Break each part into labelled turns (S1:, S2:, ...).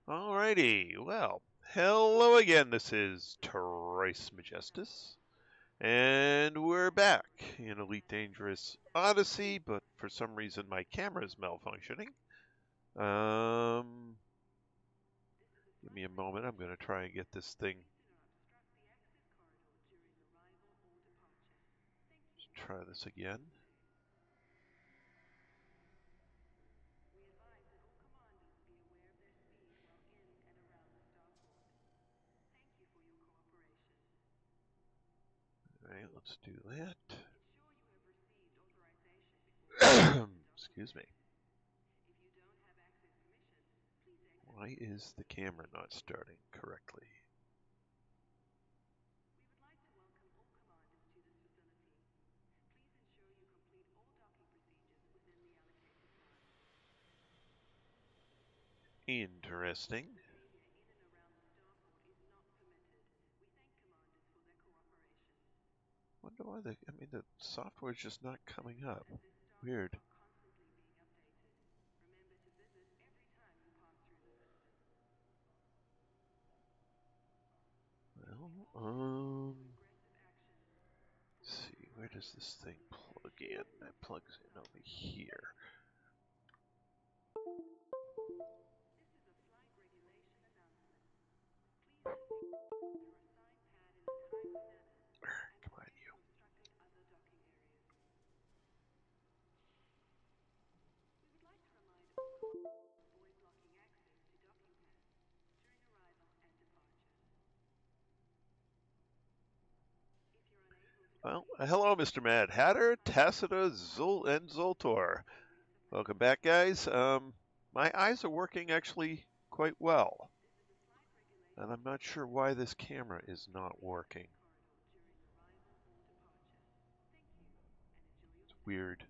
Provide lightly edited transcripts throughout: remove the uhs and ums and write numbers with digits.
S1: Alrighty, well, hello again. This is Trice Majestus, and we're back in Elite Dangerous Odyssey, but for some reason my camera is malfunctioning. Give me a moment. I'm going to try and get this thing. Let's try this again. Alright, let's do that. Excuse me. Why is the camera not starting correctly? Interesting. Wonder why the software's just not coming up. Weird. Well, let's see, where does this thing plug in? That plugs in over here. Come on, you. Well, hello, Mr. Mad Hatter, Tacita, and Zoltor. Welcome back, guys. My eyes are working actually quite well, and I'm not sure why this camera is not working. It's weird.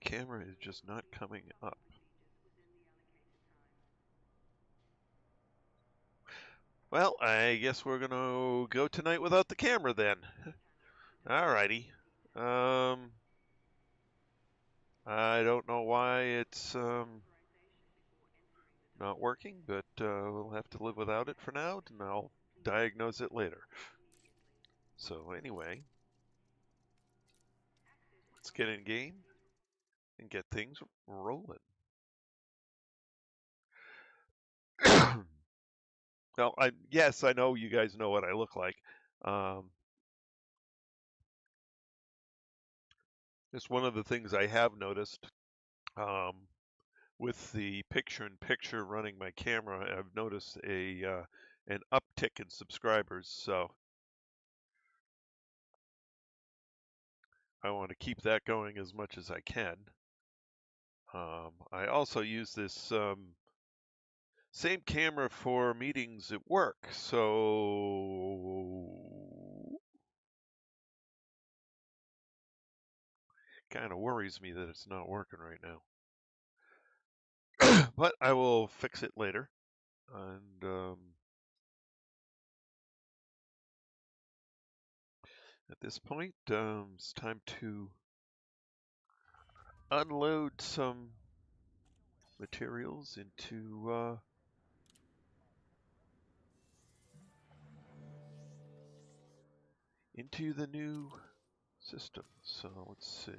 S1: Camera is just not coming up. Well, I guess we're gonna go tonight without the camera then. Alrighty. I don't know why it's not working, but we'll have to live without it for now, and I'll diagnose it later. So anyway, let's get in game and get things rolling. Well, yes, I know you guys know what I look like. It's one of the things I have noticed with the picture-in-picture running my camera. I've noticed an uptick in subscribers, so I want to keep that going as much as I can. I also use this same camera for meetings at work, so kind of worries me that it's not working right now. But I will fix it later. And at this point, it's time to unload some materials into the new system. So let's see.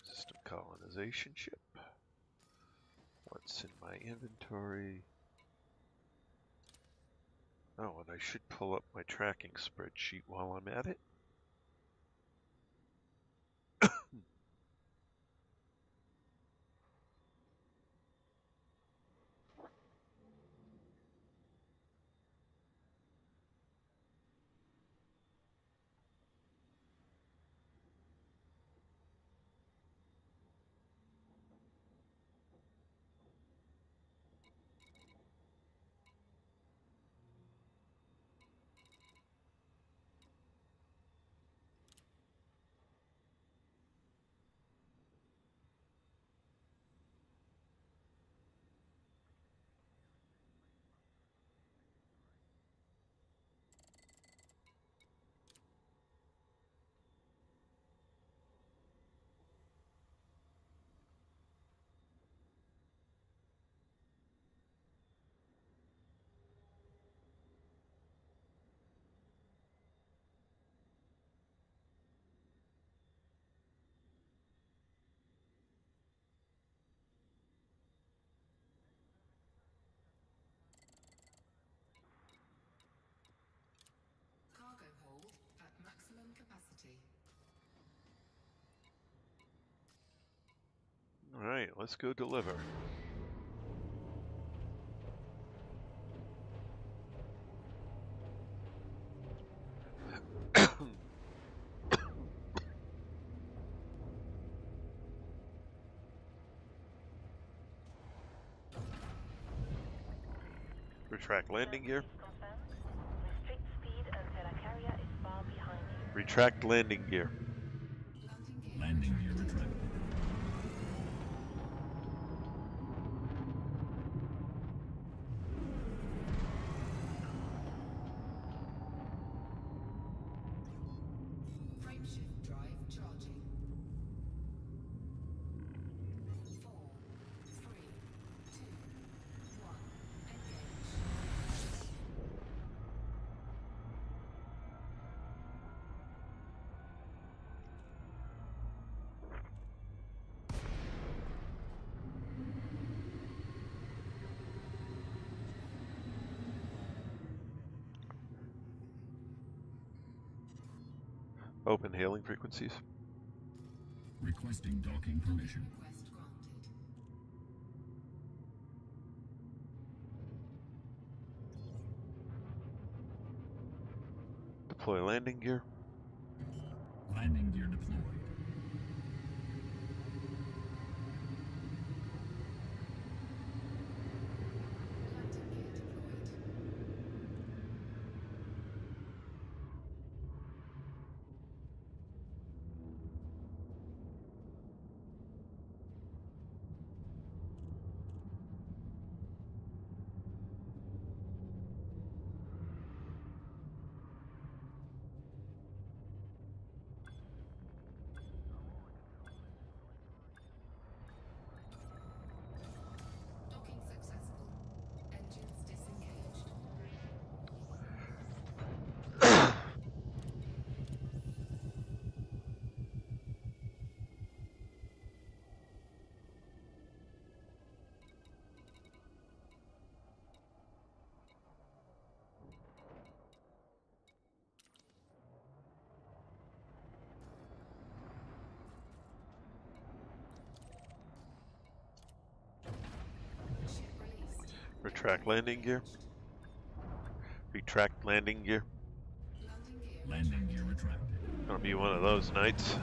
S1: System colonization ship. What's in my inventory? Oh, and I should pull up my tracking spreadsheet while I'm at it. All right, let's go deliver. Retract landing gear. Retract landing gear.
S2: Landing gear retracted.
S3: Frameshift drive charging. 4, 3, 2, 1, engage.
S1: Open hailing frequencies.
S2: Requesting docking permission.
S3: Request granted.
S1: Deploy landing gear.
S2: Landing gear deployed.
S3: Landing gear deployed. Docking successful. Engines disengaged. Ship released.
S1: Retract landing gear. Retract landing gear.
S3: Landing gear.
S2: Landing gear retracted.
S1: Gonna be one of those nights.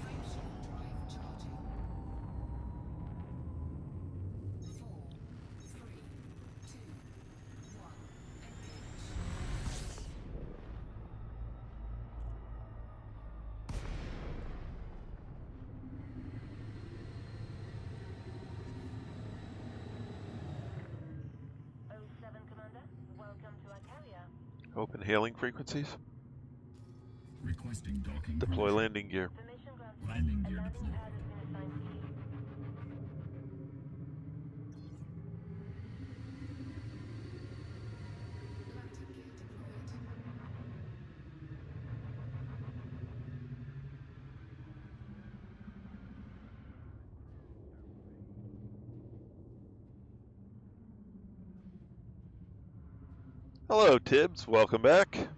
S3: Frameshift drive charging. 4, 3, 2, 1, engage.
S1: Open hailing frequencies.
S2: Requesting docking
S1: Deploy
S2: permission.
S1: landing gear.
S2: Landing gear deployed.
S3: Landing gear deployed.
S1: Hello, Tibbs. Welcome back.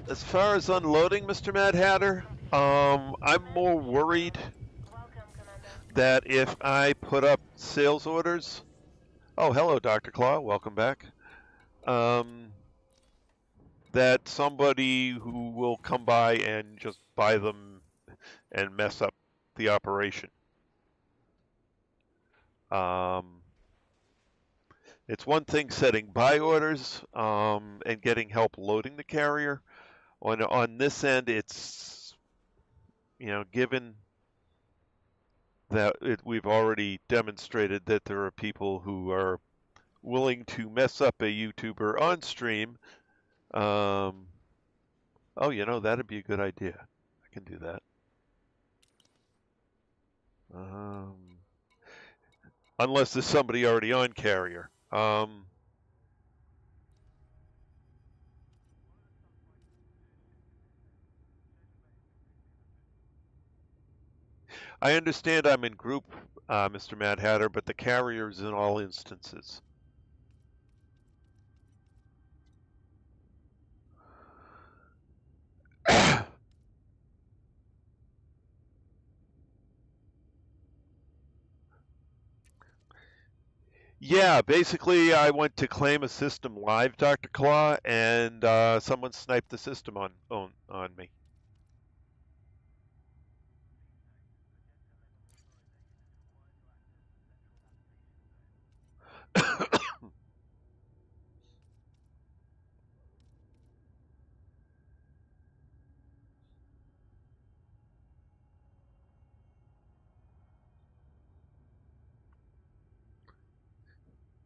S1: As far as unloading, Mr. Mad Hatter, I'm more worried that if I put up sales orders. Oh, hello, Dr. Claw. Welcome back. That somebody who will come by and just buy them and mess up the operation. It's one thing setting buy orders and getting help loading the carrier. On this end, it's, given that we've already demonstrated that there are people who are willing to mess up a YouTuber on stream. Oh, that'd be a good idea. I can do that. Unless there's somebody already on carrier. I understand I'm in group, Mr. Mad Hatter, but the carrier's in all instances. Yeah, basically, I went to claim a system live, Dr. Claw, and someone sniped the system on me.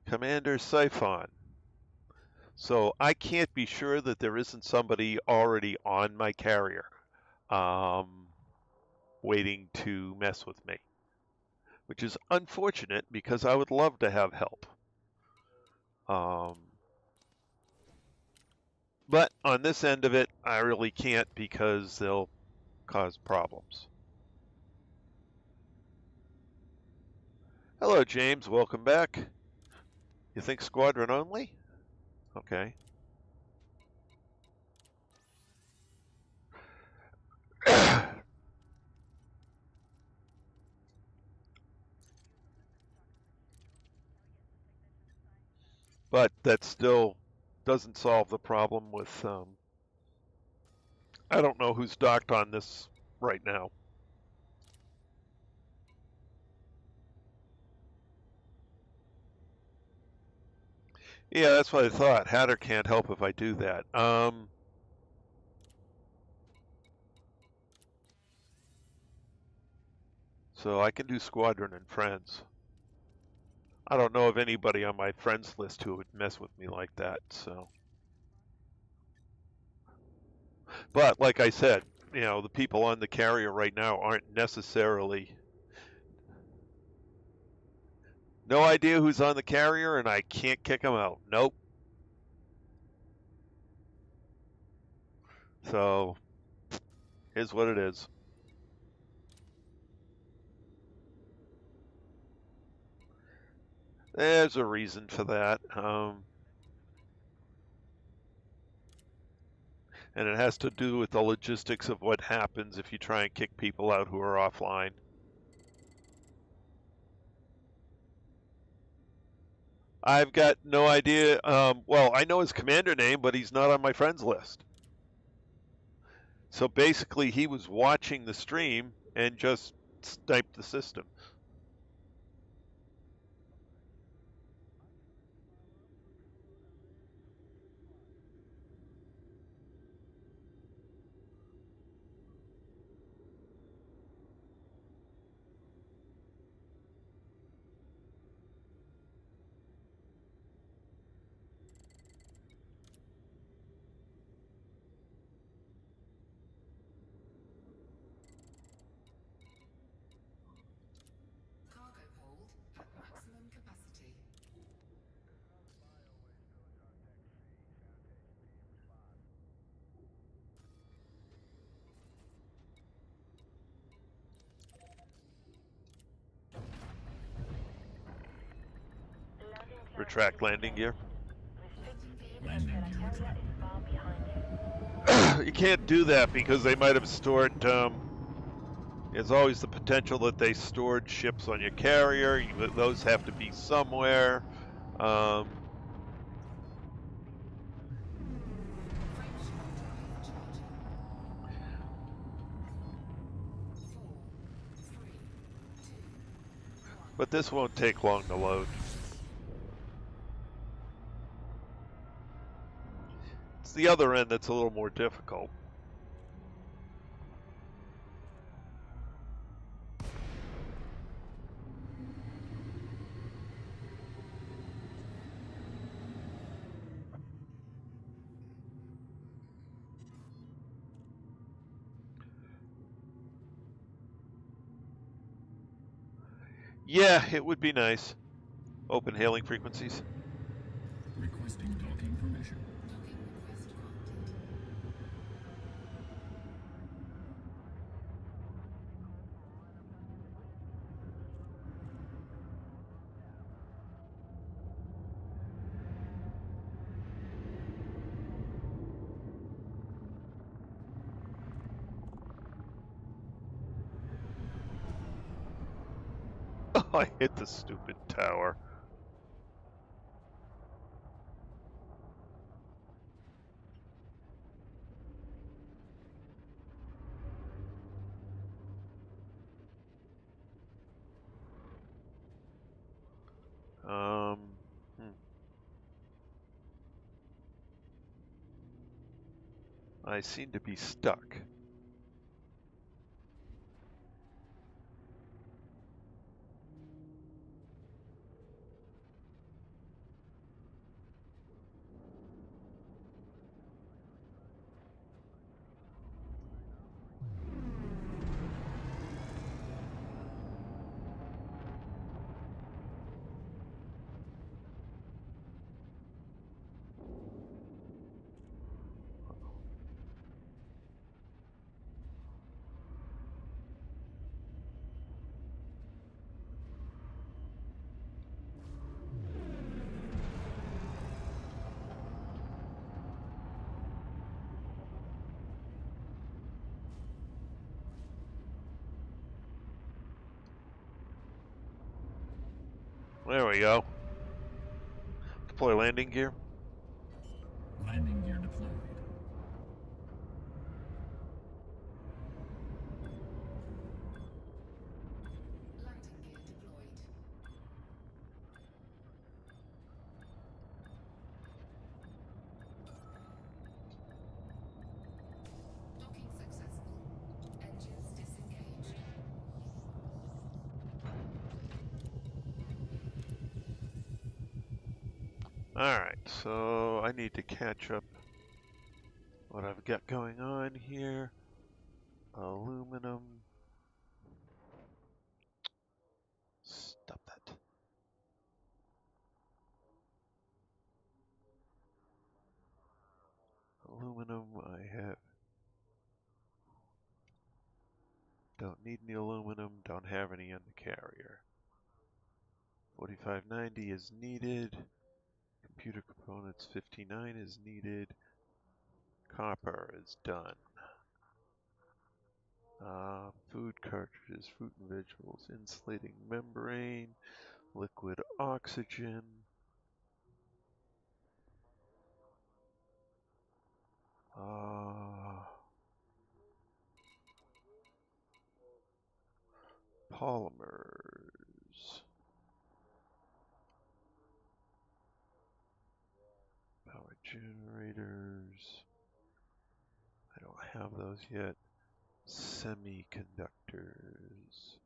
S1: Commander Siphon. So I can't be sure that there isn't somebody already on my carrier, waiting to mess with me, which is unfortunate because I would love to have help. But on this end of it, I really can't because they'll cause problems. Hello, James. Welcome back. You think squadron only? Okay. But that still doesn't solve the problem with, I don't know who's docked on this right now. Yeah, that's what I thought. Hatter can't help if I do that. So I can do squadron and friends. I don't know of anybody on my friends list who would mess with me like that, so. But like I said, the people on the carrier right now aren't necessarily. No idea who's on the carrier, and I can't kick them out. Nope. So, here's what it is. There's a reason for that. And it has to do with the logistics of what happens if you try and kick people out who are offline. I've got no idea. Well, I know his commander name, but he's not on my friends list. So basically, he was watching the stream and just sniped the system.
S3: Cargo hold at maximum capacity.
S1: Retract landing gear.
S2: Landing gear retracted.
S1: You can't do that because they might have stored. There's always the potential that they stored ships on your carrier. Those have to be somewhere.
S3: Frame shift drive charging. 4, 3, 2, 1.
S1: But this won't take long to load. It's the other end that's a little more difficult. Yeah, it would be nice. Open hailing frequencies.
S4: Requesting docking permission.
S3: Docking request granted.
S1: Oh, I hit the stupid tower. Um, hmm. I seem to be stuck. There we go. Deploy landing gear.
S4: Landing gear deployed.
S3: Landing gear deployed. Docking successful. Engines disengaged.
S1: Alright, so I need to catch up what I've got going on here. Aluminum. Stop that. Aluminum, I have. Don't need any aluminum, don't have any on the carrier. 4590 is needed. Computer components 59 is needed. Copper is done. Food cartridges, fruit and vegetables, insulating membrane, liquid oxygen. Polymers. Power generators. I don't have those yet. Semiconductors.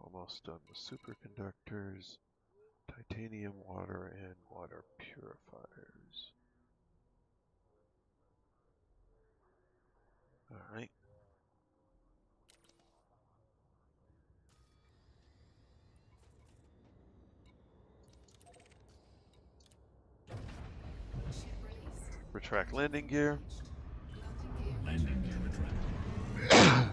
S1: Almost done with superconductors. Titanium, water, and water purifiers. Alright.
S3: Ship released.
S1: Retract landing gear.
S4: Landing gear retracted.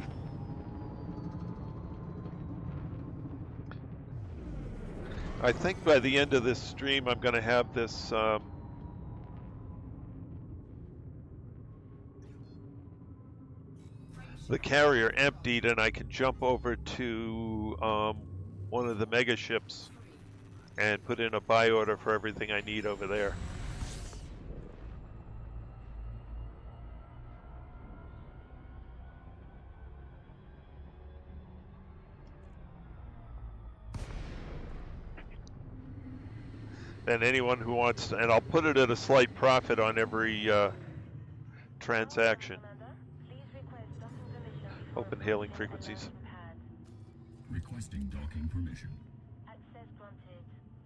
S1: I think by the end of this stream, I'm going to have this the carrier emptied, and I can jump over to one of the mega ships and put in a buy order for everything I need over there. And anyone who wants to, and I'll put it at a slight profit on every transaction. Open hailing frequencies.
S4: Requesting docking permission.
S2: Access granted.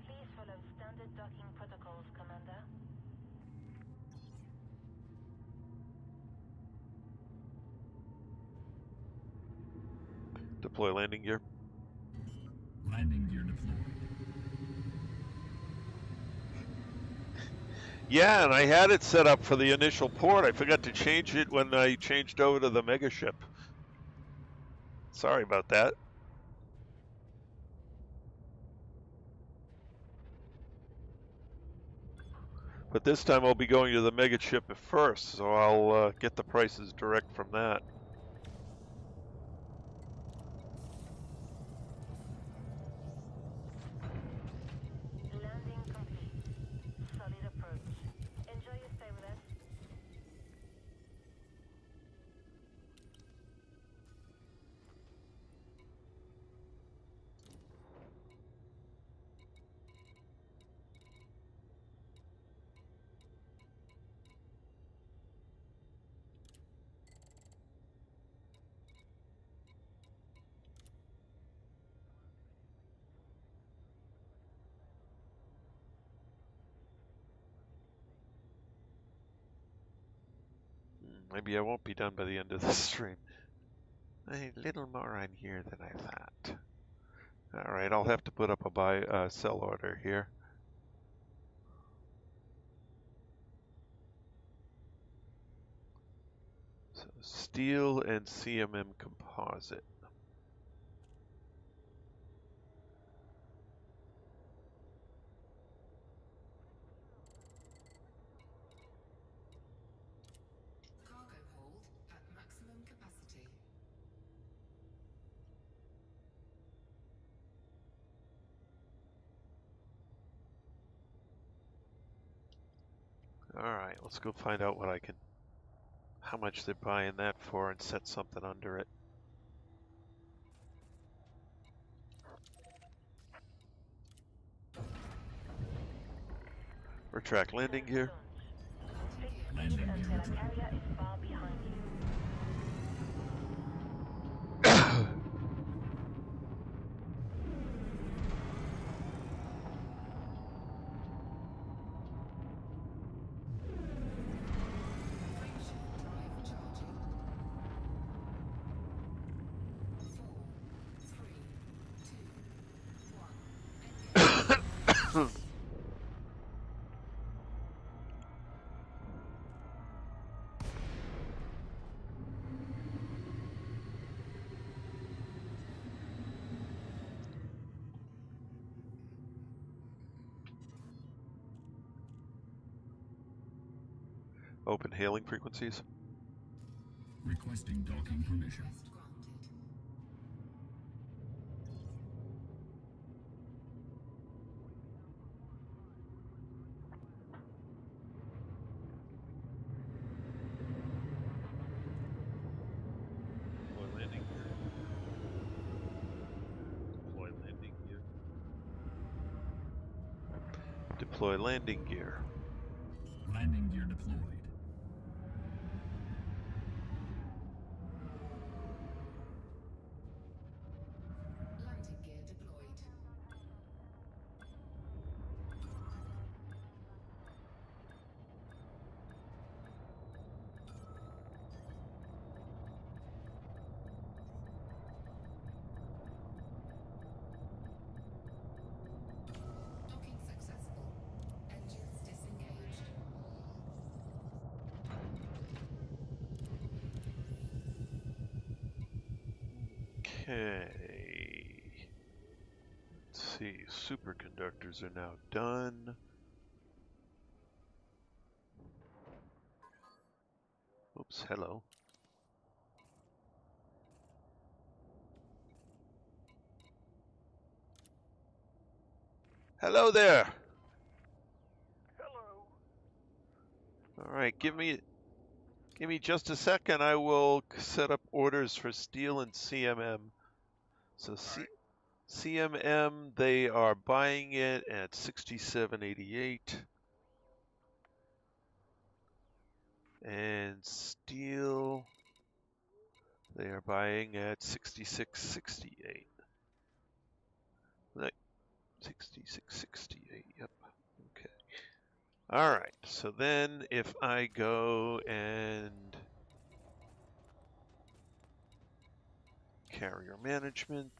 S2: Please follow standard docking protocols, Commander.
S1: Deploy landing gear.
S4: Landing gear deployed.
S1: Yeah, and I had it set up for the initial port. I forgot to change it when I changed over to the megaship. Sorry about that. But this time I'll be going to the megaship first, so I'll get the prices direct from that.
S2: Landing complete. Solid approach. Enjoy your stay with us.
S1: Maybe I won't be done by the end of the stream. A little more on here than I thought. All right, I'll have to put up a sell order here. So steel and CMM composite.
S3: Cargo hold at maximum capacity.
S1: All right, let's go find out what I can, how much they're buying that for, and set something under it. Retract landing gear.
S2: Fix speed until a carrier is far behind you.
S3: Frameshift drive charging. 4, 3, 2, 1. Engage.
S1: Open hailing frequencies.
S4: Requesting docking permission.
S3: Request granted.
S1: Deploy landing gear. Deploy landing gear. Deploy landing gear.
S4: Landing gear deployed.
S3: Landing gear deployed. Docking successful. Engines disengaged.
S1: Okay. Let's see. Superconductors are now done. Oops, hello. Hello there.
S5: Hello.
S1: All right, give me just a second. I will set up orders for steel and CMM. So CMM, they are buying it at 67.88, and steel, they are buying at 66.68. Right, 66.68. Yep. Okay. All right. So then, if I go and carrier management.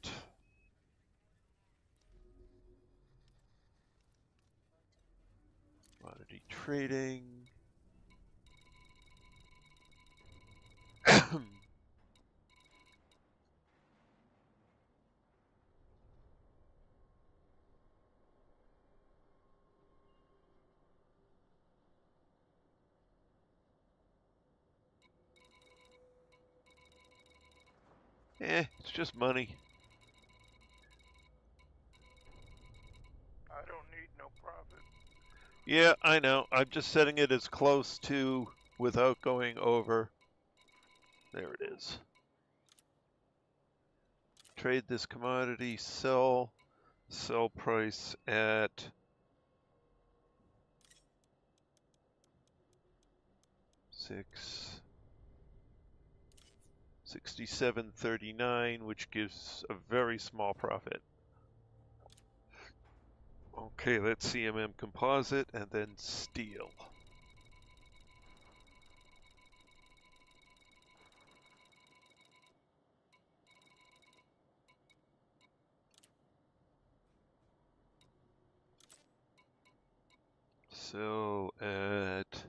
S1: Commodity trading. It's just money.
S5: I don't need no profit.
S1: Yeah, I know. I'm just setting it as close to without going over. There it is. Trade this commodity, sell price at 67.39, which gives a very small profit. Okay, let's CMM composite and then steel. So at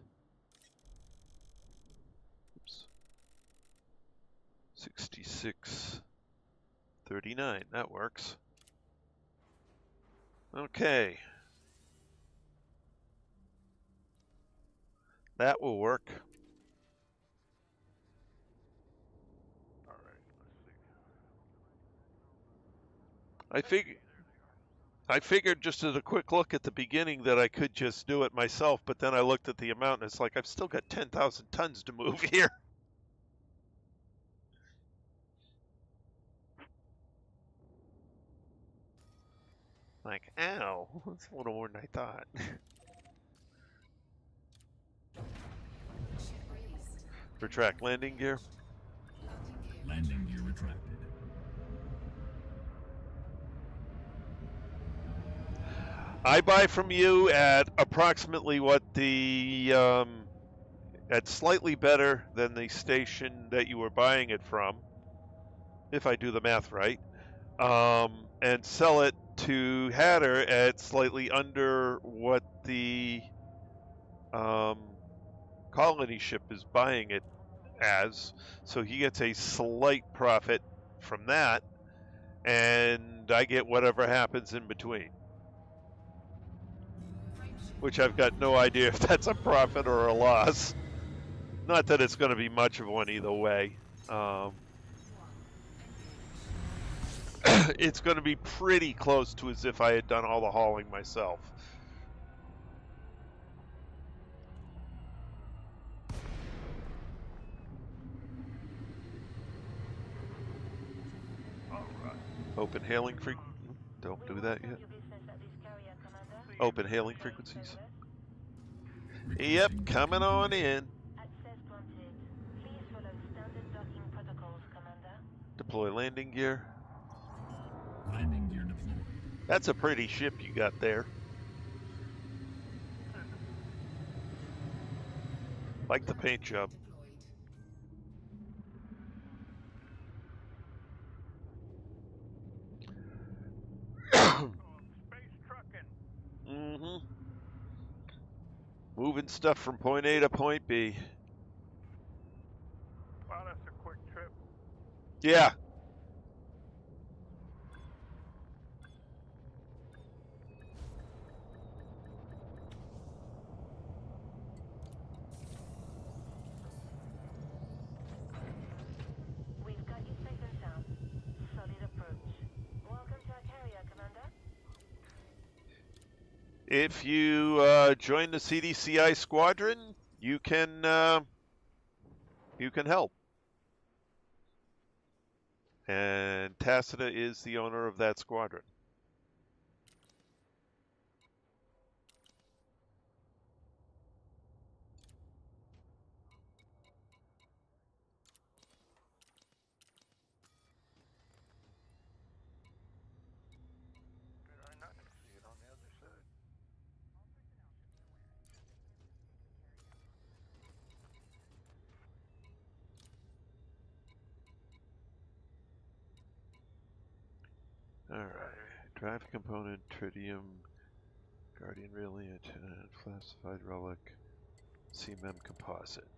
S1: 66.39, that works. Okay. That will work.
S5: All right, let's see.
S1: I figured just as a quick look at the beginning that I could just do it myself, but then I looked at the amount and it's like I've still got 10,000 tons to move here. Like, ow, that's a little more than I thought.
S3: Ship released.
S1: Retract landing gear.
S4: Landing gear retracted.
S1: I buy from you at approximately what the, at slightly better than the station that you were buying it from, if I do the math right, and sell it to Hatter at slightly under what the colony ship is buying it as. So he gets a slight profit from that, and I get whatever happens in between. Which I've got no idea if that's a profit or a loss. Not that it's going to be much of one either way. It's going to be pretty close to as if I had done all the hauling myself.
S5: All right.
S1: Open hailing frequency. Don't do that yet. Open hailing frequencies. Yep, coming on in.
S2: Access granted. Please follow standard docking protocols, Commander.
S1: Deploy landing gear.
S4: Landing gear deployed.
S1: That's a pretty ship you got there. Like the paint job.
S5: Space trucking.
S1: Mm-hmm. Moving stuff from point A to point B.
S5: Wow, that's a quick trip.
S1: Yeah.
S2: We've got you safe and sound. Solid approach. Welcome to our carrier, Commander.
S1: If you join the CDCI squadron, you can help. And Tacita is the owner of that squadron.
S5: Did I not see it on the other side?
S1: Alright. Drive component, tritium, guardian relay, antenna, classified relic, CMEM composite.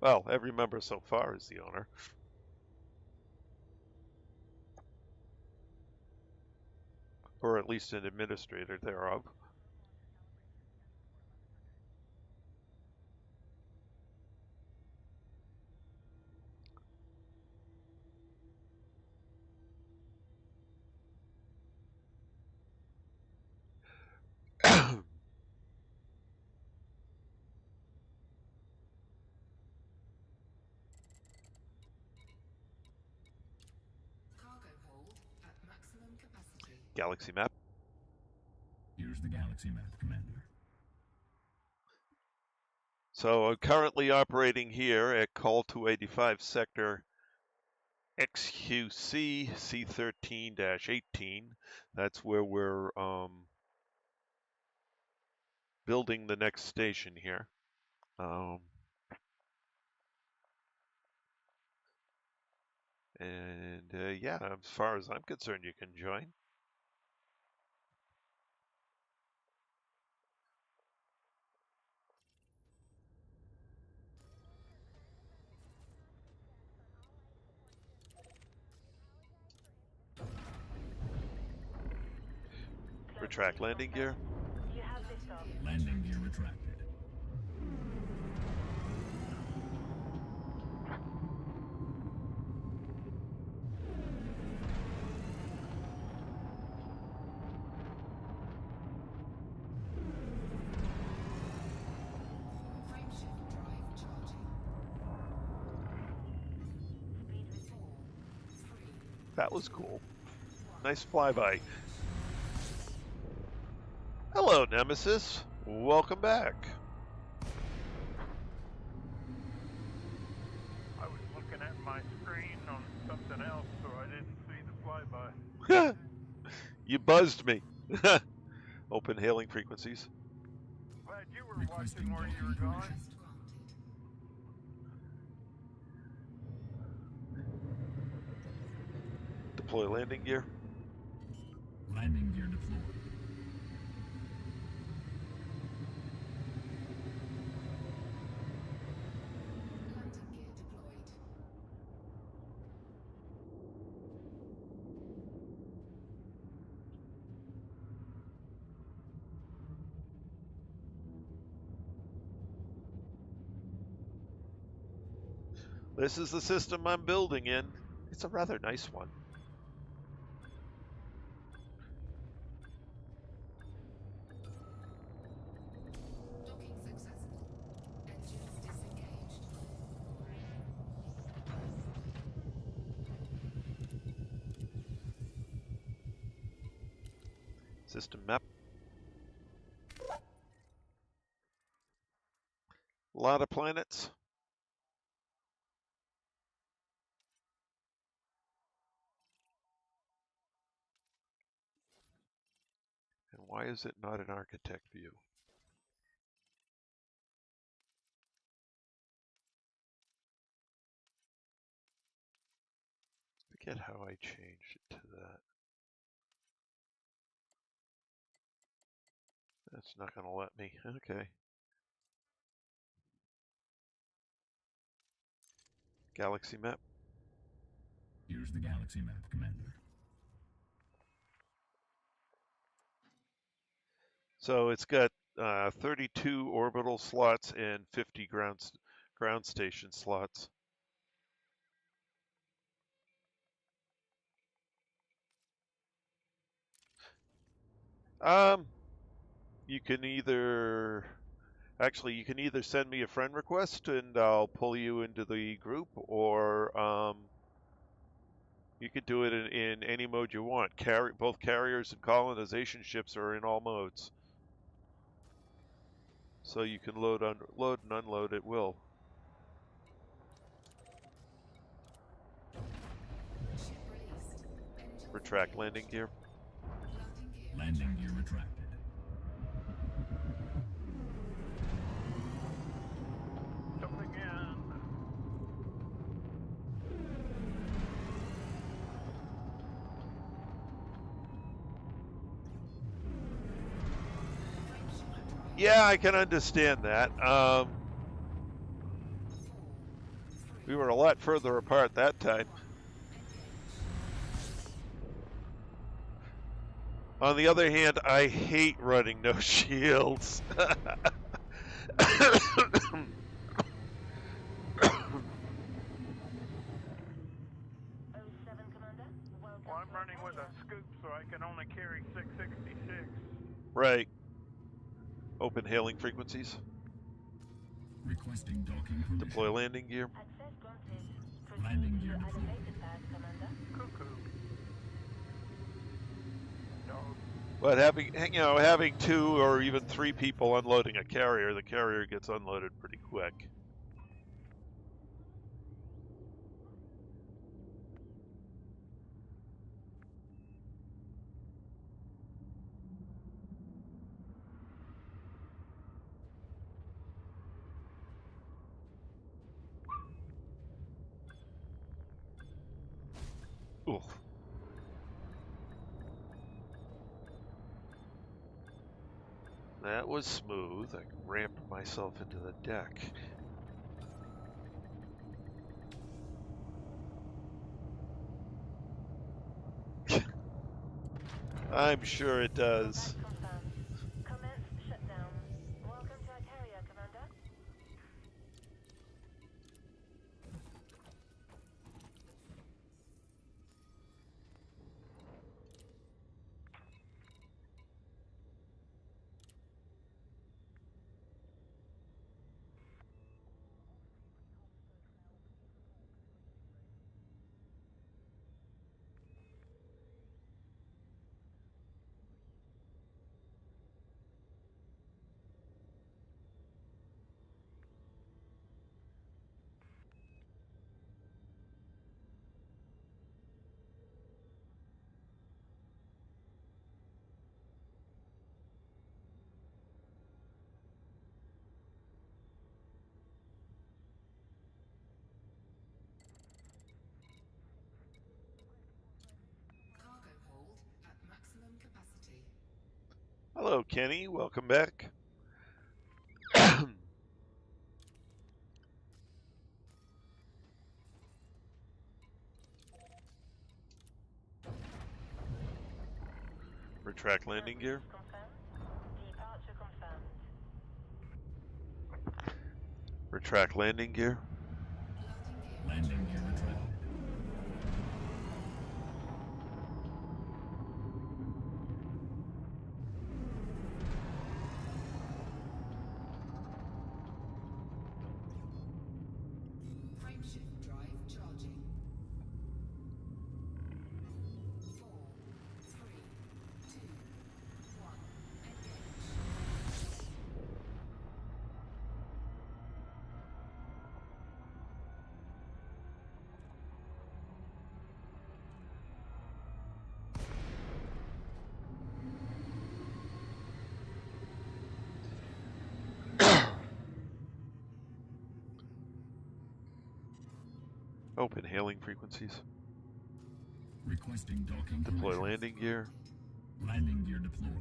S1: Well, every member so far is the owner. Or at least an administrator thereof.
S3: Cargo hold at maximum capacity.
S1: Galaxy map.
S4: Here's the galaxy map, Commander.
S1: So I'm currently operating here at Call 285 Sector XQC C13-18. That's where we're building the next station here. Yeah, as far as I'm concerned, you can join. Retract landing gear.
S2: You have liftoff.
S4: Landing gear retracted.
S3: Frameshift drive charging.
S2: Speed resumed.
S3: 4, 3,
S1: That was cool. Nice flyby. Hello, Nemesis. Welcome back.
S5: I was looking at my screen on something else, so I didn't see the flyby.
S1: You buzzed me. Open hailing frequencies.
S5: Glad you were
S4: Requesting
S5: watching where you were
S4: docking
S5: going.
S3: request granted.
S1: Deploy landing gear.
S4: Landing gear deployed.
S3: Landing gear deployed.
S1: This is the system I'm building in. It's a rather nice one.
S3: Docking successful. Engines disengaged.
S1: System map. A lot of planets. And why is it not an architect view? Forget how I changed it to that. That's not going to let me. Okay. Galaxy map.
S4: Here's the galaxy map, Commander.
S1: So it's got 32 orbital slots and 50 ground station slots. You can either send me a friend request and I'll pull you into the group, or you could do it in any mode you want. Both carriers and colonization ships are in all modes, so you can load and unload at will.
S3: Ship released. Engines
S1: Retract
S3: engaged.
S1: landing gear.
S3: Landing gear
S4: Landing gear retracted.
S5: Jumping in.
S1: Yeah, I can understand that. We were a lot further apart that time. On the other hand, I hate running no shields.
S2: 07, Commander. Welcome
S5: Well, I'm
S2: to
S5: running with a
S2: Arcadia.
S5: scoop, so I can only carry 666.
S1: Right. Open hailing frequencies.
S4: Requesting docking permission.
S1: Deploy landing gear.
S2: Access granted. Proceed
S4: Landing
S2: to
S4: gear
S2: your
S4: deployed.
S2: elevated pad, Commander.
S5: Cuckoo. No.
S1: But having 2 or even 3 people unloading a carrier, the carrier gets unloaded pretty quick. Ooh. That was smooth. I rammed myself into the deck. I'm sure it does.
S2: Confirmed. Commence shutdown. Welcome to Arcadia, Commander.
S3: Cargo hold at maximum capacity.
S1: Hello, Kenny. Welcome back. Retract landing gear.
S2: Confirmed. Departure confirmed.
S1: Retract landing gear.
S3: Landing gear.
S4: Landing gear retracted.
S3: Frameshift drive charging. 4, 3, 2, 1. Engage.
S1: Open hailing frequencies.
S4: Requesting docking
S1: Deploy
S4: permission.
S1: landing gear.
S4: Landing gear deployed.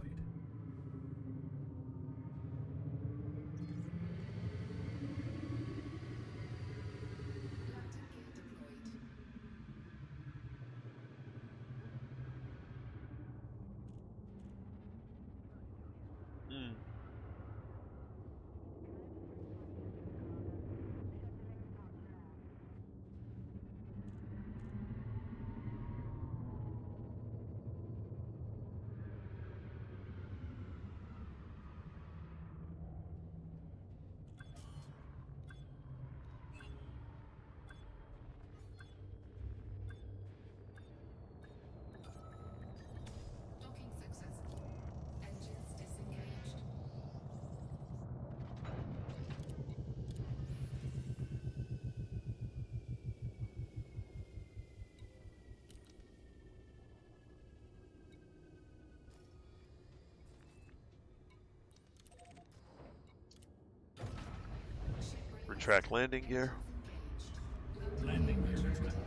S3: Landing gear deployed.
S1: Mm.
S3: Docking successful. Engines disengaged. Ship raised.
S1: Retract landing gear.
S3: Engines engaged.
S4: Landing gear retracted.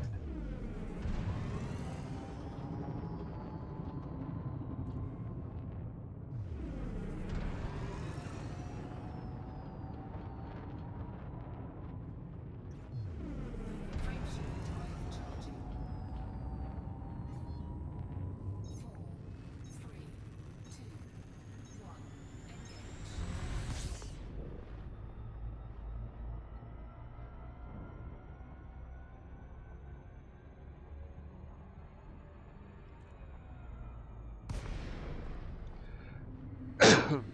S2: Communications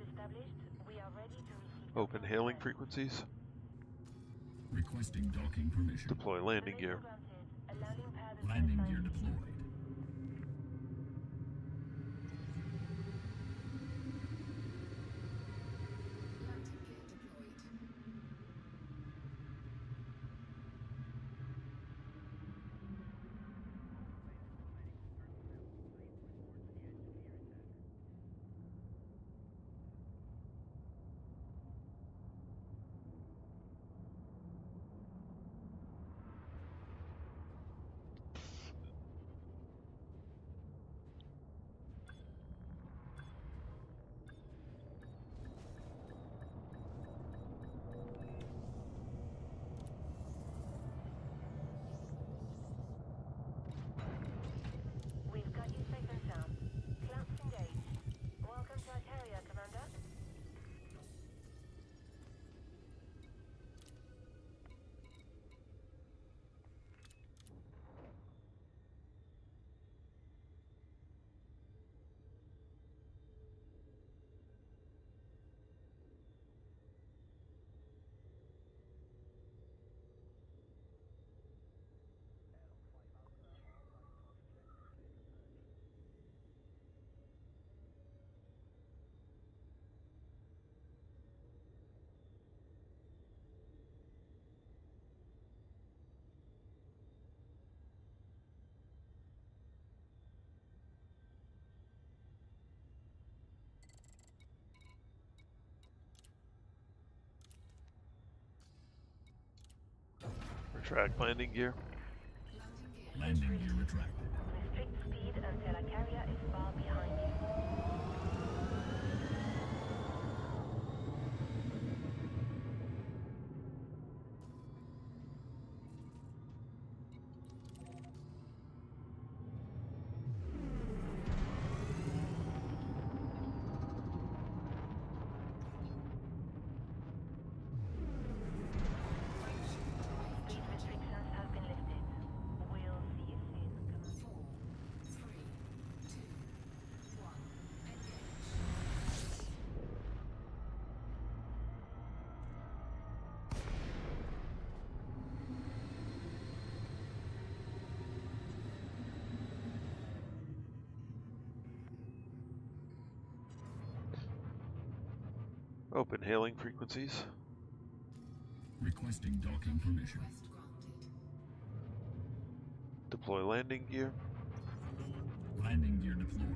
S2: established. We are ready to receive
S1: Open
S2: docking
S1: hailing
S2: request.
S1: frequencies.
S4: Requesting docking permission.
S1: Deploy landing
S2: Permission
S1: gear.
S2: granted. A landing pad has been
S4: Landing gear
S2: assigned to you.
S4: deployed.
S3: Landing gear deployed.
S2: We've got you safe and sound. Clamps engaged. Welcome to our carrier, Commander.
S1: Retract landing gear.
S3: Landing gear.
S4: Landing gear retracted.
S2: Restrict speed until our carrier is far behind you. Speed restrictions have been lifted. We'll see you soon, Commander.
S3: 4, 3, 2, 1. Engage.
S1: Open hailing frequencies.
S4: Requesting docking permission.
S3: Request granted.
S1: Deploy landing gear.
S4: Landing gear deployed.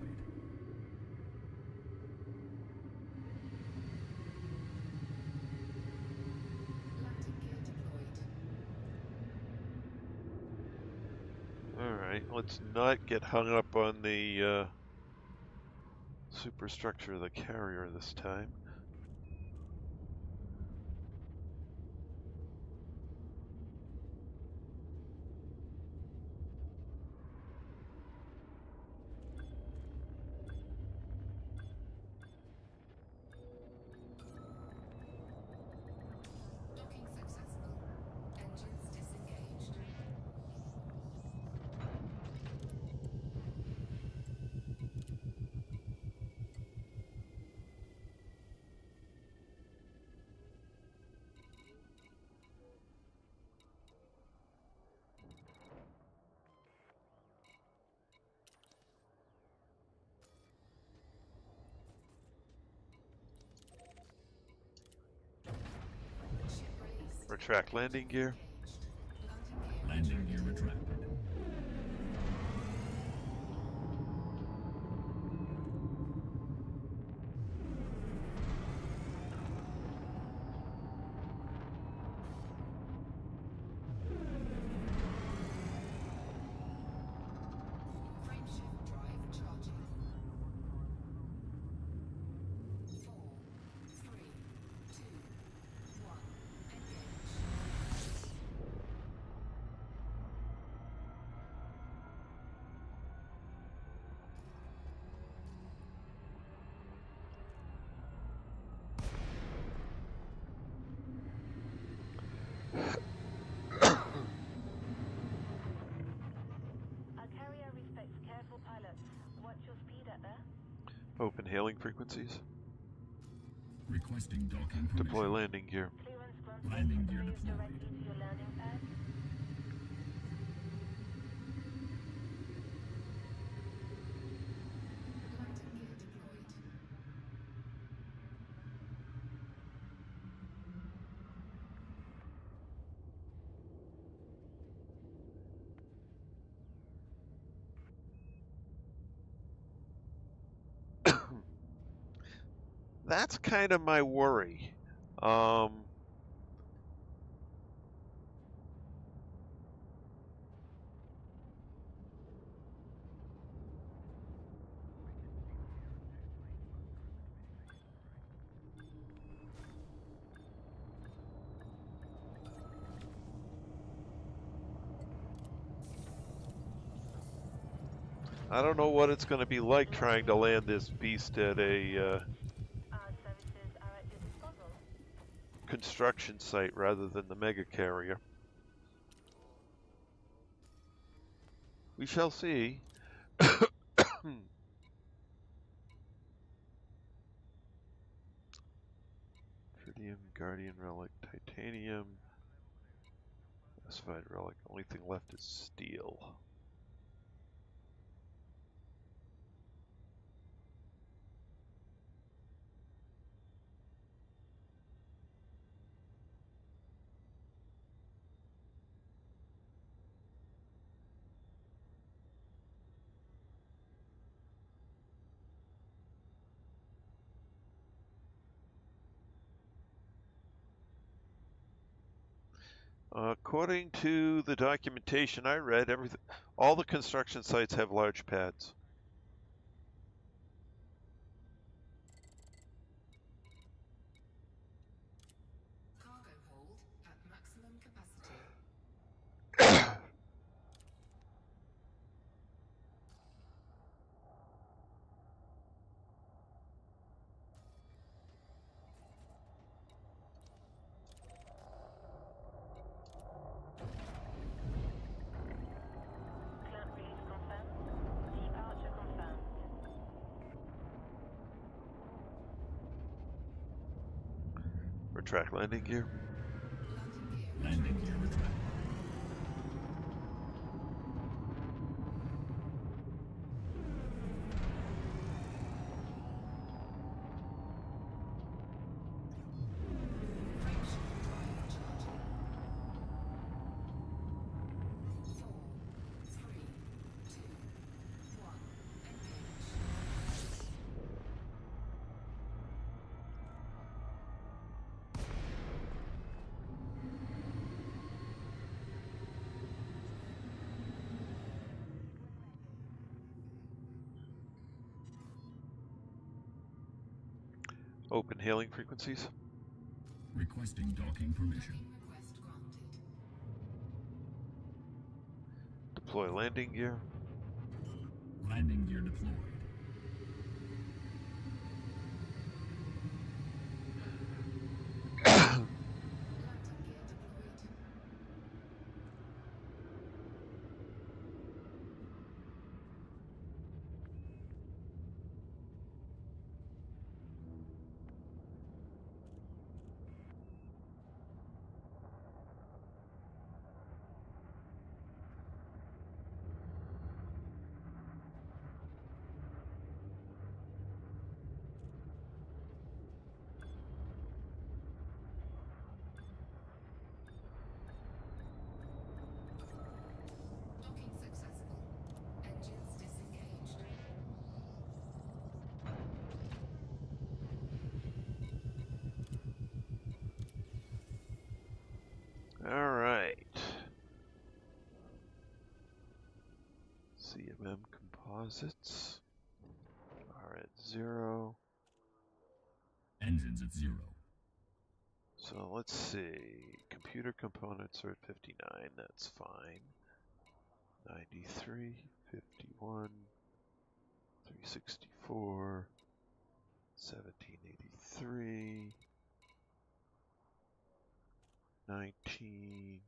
S3: Landing gear deployed.
S1: Alright, let's not get hung up on the superstructure of the carrier this time.
S3: Docking successful. Engines disengaged. Ship released.
S1: Retract landing gear.
S3: Engaged.
S4: Landing gear retracted.
S3: Frameshift drive charging. 4, 3, 2, 1. Engage.
S1: Open hailing frequencies.
S4: Requesting docking permission.
S1: Deploy landing gear.
S2: Clearance granted.
S4: Landing gear
S2: Move
S4: deployed.
S2: directly to your landing pad.
S3: Landing gear deployed.
S1: That's kind of my worry. Um, I don't know what it's going to be like trying to land this beast at a
S2: Our services are at your disposal.
S1: construction site rather than the mega carrier. We shall see. Tritium, Guardian Relic, Titanium, Specified Relic. Only thing left is steel. According to the documentation I read, all the construction sites have large pads.
S3: Cargo hold at maximum capacity.
S2: Clamp release confirmed. Departure confirmed.
S1: Retract landing gear.
S3: Landing gear.
S4: Landing gear retracted.
S3: Fractional drive charging. 4, 3, 2, 1. Engage.
S1: Open hailing frequencies.
S4: Requesting docking permission.
S3: Docking request granted.
S1: Deploy landing gear.
S4: Landing gear deployed.
S3: Landing gear deployed. Docking successful. Engines disengaged.
S1: All right. CMM composites are at 0.
S4: Engines at 0.
S1: So let's see. Computer components are at 59. That's fine. 93, 51, 364, 1783, 19,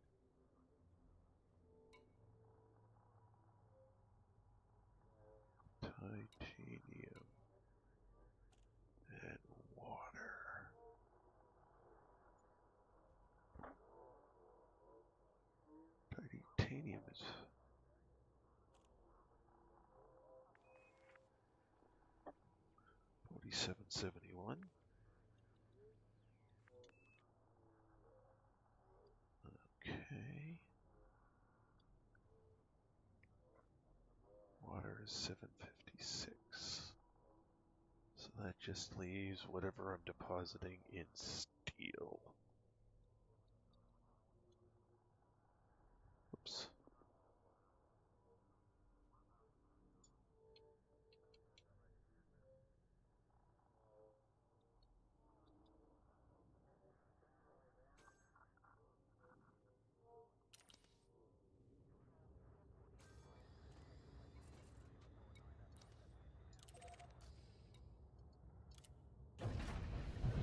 S1: titanium. Coordinates. $47.71. Okay. Water is 756. So that just leaves whatever I'm depositing in steel. Oops.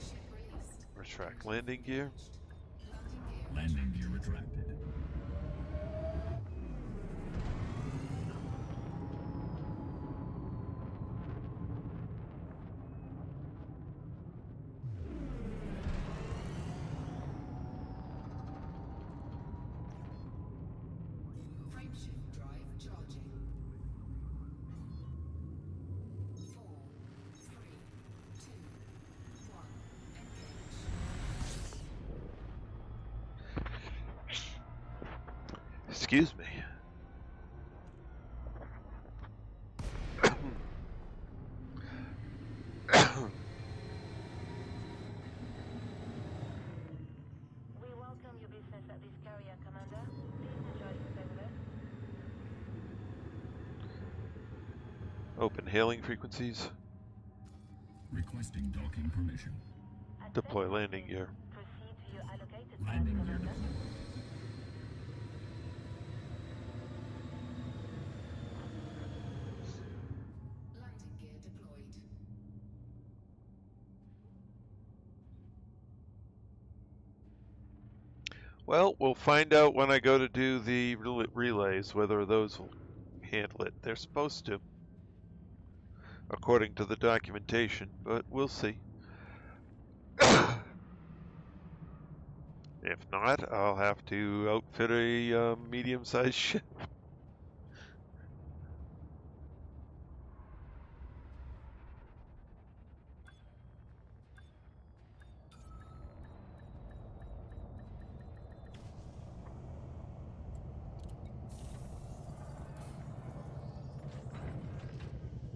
S3: Ship released.
S1: Retract landing gear.
S3: Landing gear
S4: Landing gear retracted.
S3: Frameshift drive charging. 4, 3, 2, 1. Engage.
S1: Excuse me.
S2: We welcome your business at this carrier, Commander. Please enjoy your stay with us.
S1: Open hailing frequencies.
S4: Requesting docking permission.
S1: Deploy landing gear.
S2: Proceed to your allocated path,
S4: Landing gear
S2: Commander.
S4: deployed.
S3: Landing gear deployed.
S1: Well, we'll find out when I go to do the relays whether those will handle it. They're supposed to, according to the documentation, but we'll see. If not, I'll have to outfit a medium-sized ship.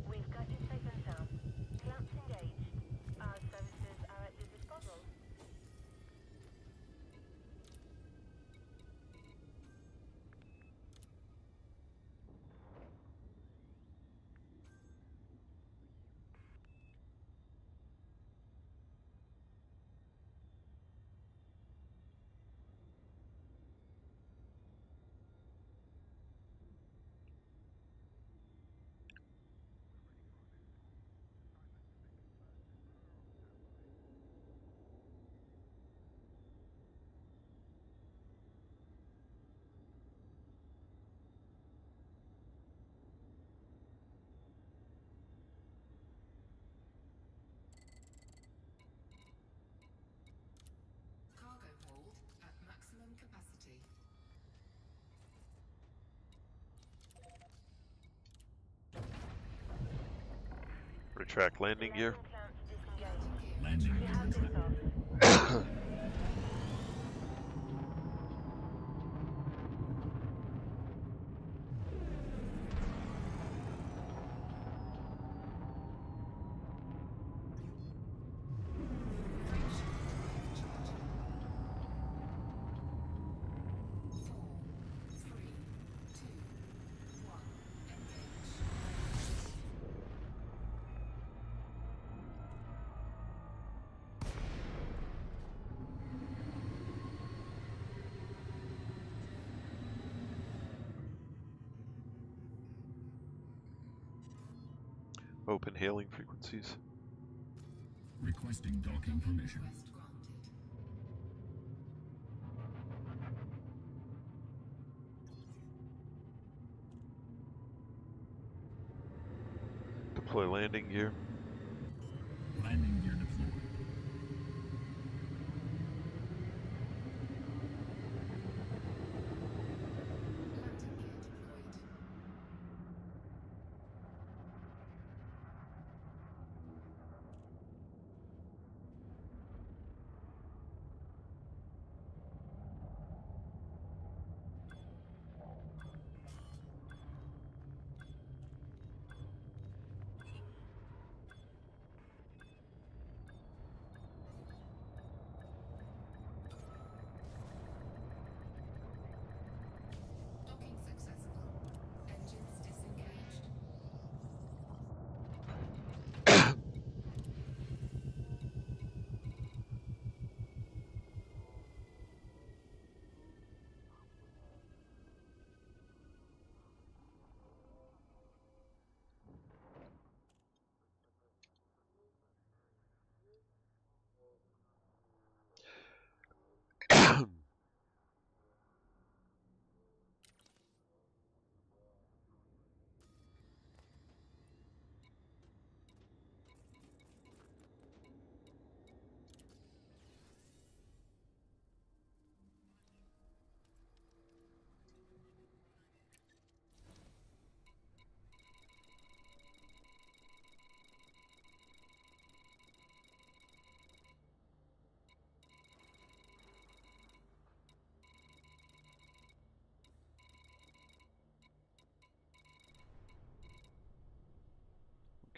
S2: We've got you safe and sound. Clamps engaged. Our services are at your disposal.
S3: Cargo hold at maximum capacity.
S1: Retract landing gear.
S2: Clamps disengaged.
S4: Landing
S2: We
S4: gear
S2: have
S4: retracted.
S2: liftoff.
S3: Frameshift drive charging. 4, 3, 2, 1. Engage.
S1: Open hailing frequencies.
S4: Requesting docking permission.
S3: Request granted.
S1: Deploy landing gear.
S4: Landing gear deployed.
S3: Landing gear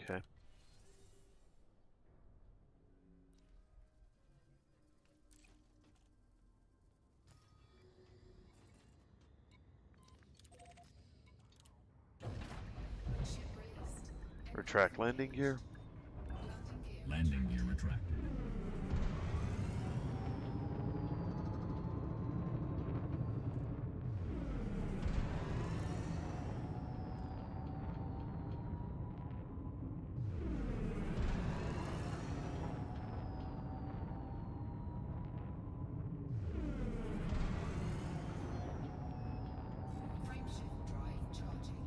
S1: Okay.
S3: Ship released.
S1: Retract landing gear.
S3: Landing gear.
S4: Landing gear retracted.
S3: Frameshift drive charging.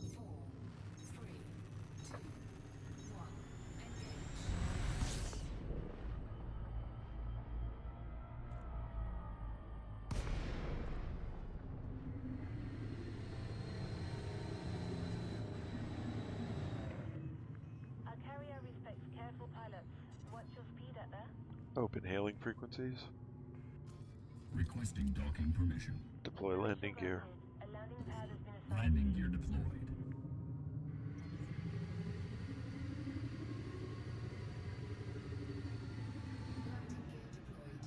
S3: 4, 3, 2, 1. Engage.
S2: Our carrier respects careful pilots. What's your speed at there?
S1: Open hailing frequencies.
S4: Requesting docking permission.
S1: Deploy landing gear.
S2: A landing pad has been assigned.
S4: Landing gear deployed.
S3: Landing gear deployed.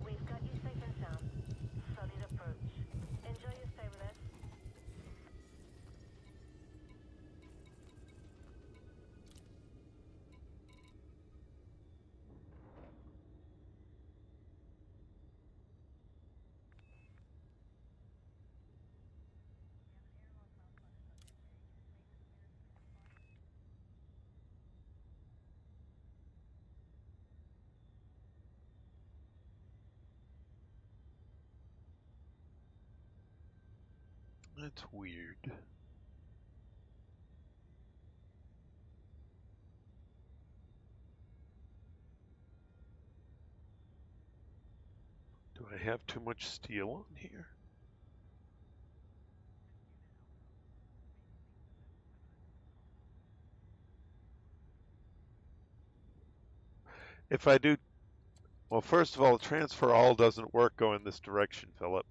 S2: We've got you safe and sound. Solid approach. Enjoy your stay with us.
S1: That's weird. Do I have too much steel on here? If I do, well, first of all, transfer all doesn't work going this direction, Philip.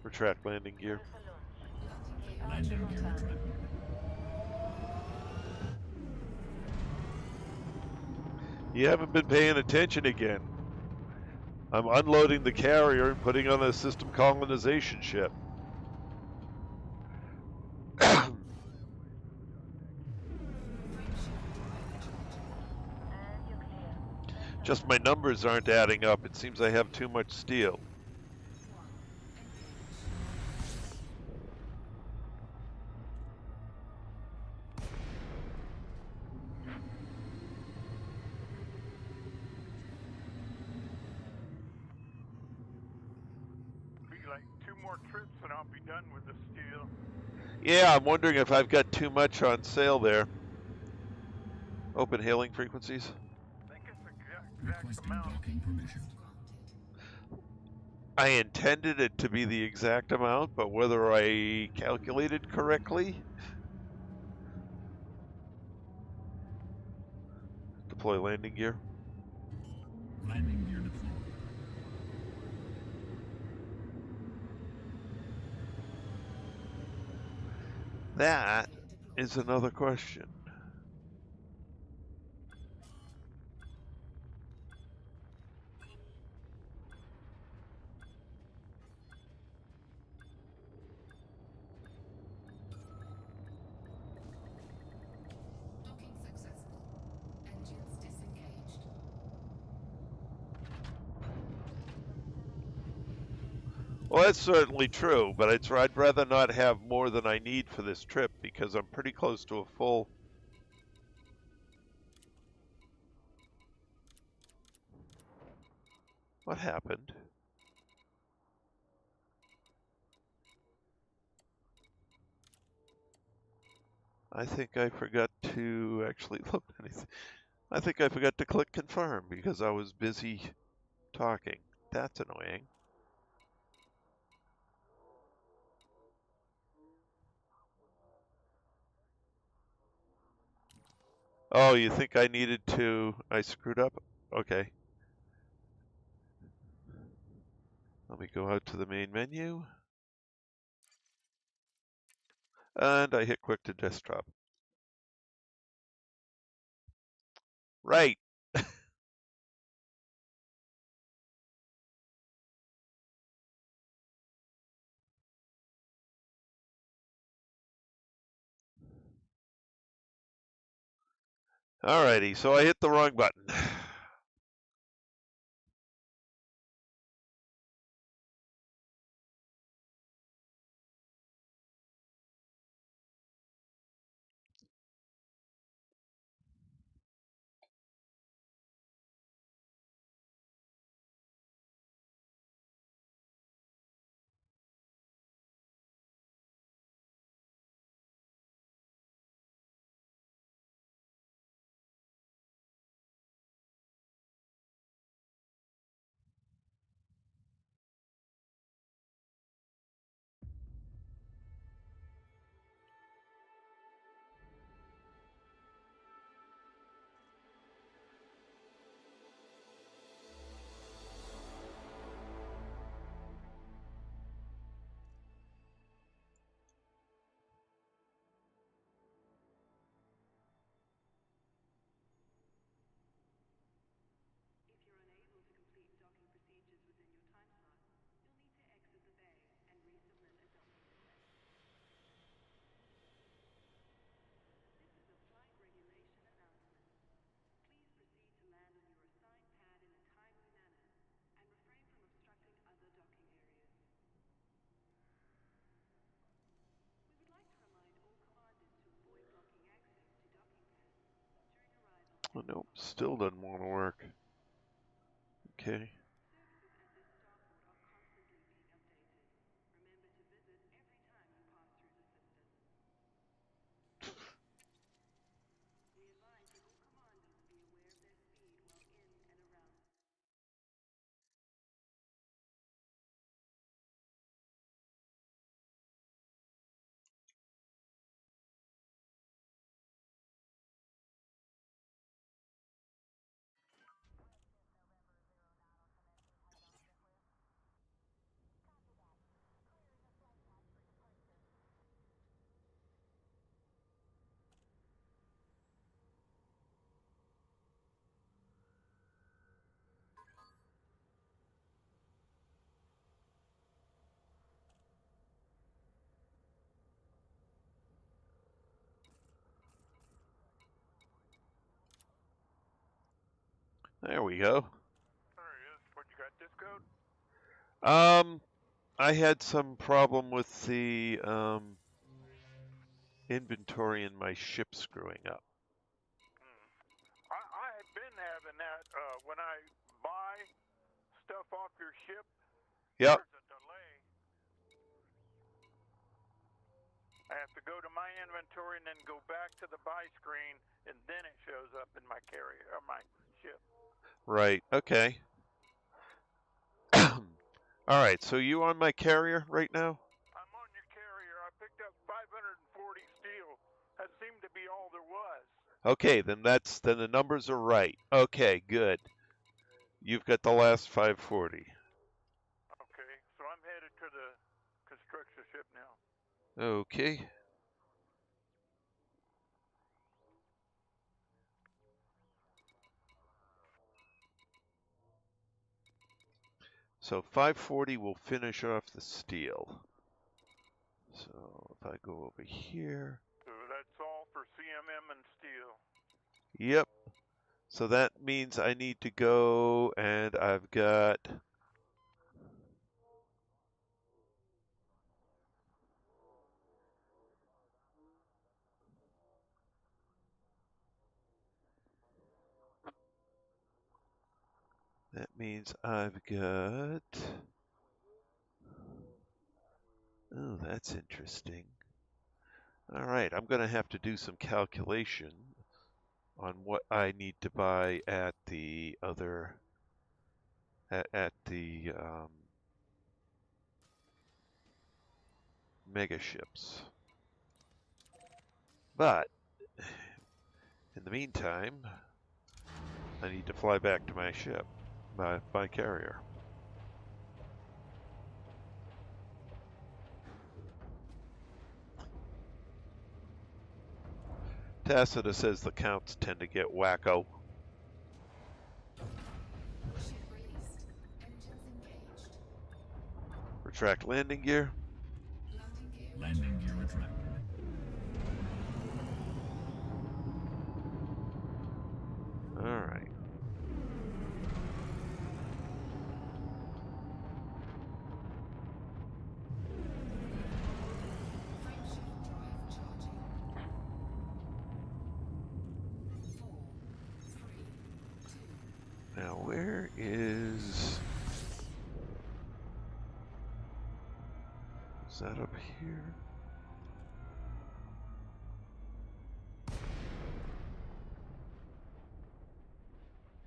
S1: Retract landing gear.
S2: For launch.
S3: Landing gear.
S4: Landing gear retracted.
S1: You haven't been paying attention again. I'm unloading the carrier and putting on a system colonization ship.
S2: And you're clear.
S1: Just my numbers aren't adding up. It seems I have too much steel.
S3: 1.
S5: Be like 2 more trips and I'll be done with the steel.
S1: Yeah, I'm wondering if I've got too much on sale there. Open hailing frequencies.
S5: I think it's the exact
S4: Requesting
S5: amount.
S4: docking permission.
S3: Granted.
S1: I intended it to be the exact amount, but whether I calculated correctly. Deploy landing gear.
S4: Landing gear deployed.
S1: That is another question. Well, that's certainly true, but I'd rather not have more than I need for this trip because I'm pretty close to a full. What happened? I think I forgot to actually load anything. I think I forgot to click confirm because I was busy talking. That's annoying. Oh, you think I needed to? I screwed up? Okay. Let me go out to the main menu. And I hit quick to desktop. Right. Alrighty, so I hit the wrong button. Oh, nope, still doesn't want to work. Okay. There we go.
S5: There he is. What, you got this code?
S1: I had some problem with the inventory in my ship screwing up.
S5: I had been having that when I buy stuff off your ship.
S1: Yep.
S5: There's a delay. I have to go to my inventory and then go back to the buy screen, and then it shows up in my carrier or my ship.
S1: Right. Okay. All right. So you on my carrier right now?
S5: I'm on your carrier. I picked up 540 steel. That seemed to be all there was.
S1: Okay, then the numbers are right. Okay, good. You've got the last 540.
S5: Okay, so I'm headed to the construction ship now.
S1: Okay. So 540 will finish off the steel. So if I go over here.
S5: So that's all for CMM and steel.
S1: Yep. So that means I need to go and I've got That means I've got... Oh, that's interesting. All right, I'm going to have to do some calculation on what I need to buy at the other... at the mega ships. But, in the meantime, I need to fly back to my ship, my carrier. Tacita says the counts tend to get wacko.
S3: Ship released. Engines engaged.
S1: Retract landing gear.
S3: Landing gear
S4: Landing gear retracted.
S1: All right.
S3: Frameshift drive charging. 4, 3, 2.
S1: Now where is that up here?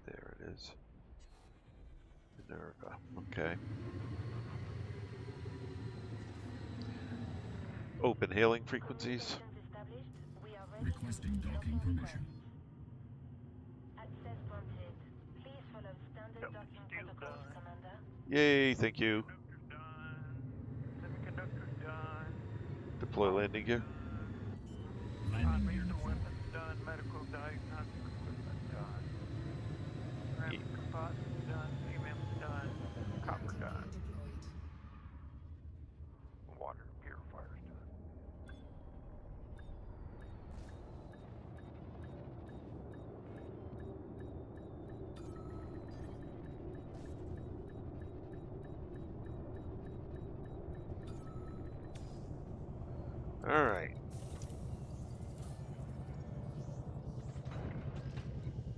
S1: There it is. Minerva. Okay. Open hailing frequencies.
S2: Communications established. We are ready to
S4: Requesting
S2: receive
S4: docking
S2: docking
S4: permission.
S2: requests. Access granted. Please follow standard
S5: Yep,
S2: docking
S5: steel
S2: protocols,
S5: done.
S2: Commander.
S1: Yay, thank you.
S5: Conductor's done. Semiconductor's done.
S1: Deploy landing gear.
S4: Landing gear
S5: Lethal
S4: deployed.
S5: weapons done. Medical diagnostic equipment done.
S1: Ye-
S5: Ceramic composites done. CMM's done. Copper
S3: Landing gear
S5: done.
S3: deployed.
S5: Water purifier's done.
S1: All right.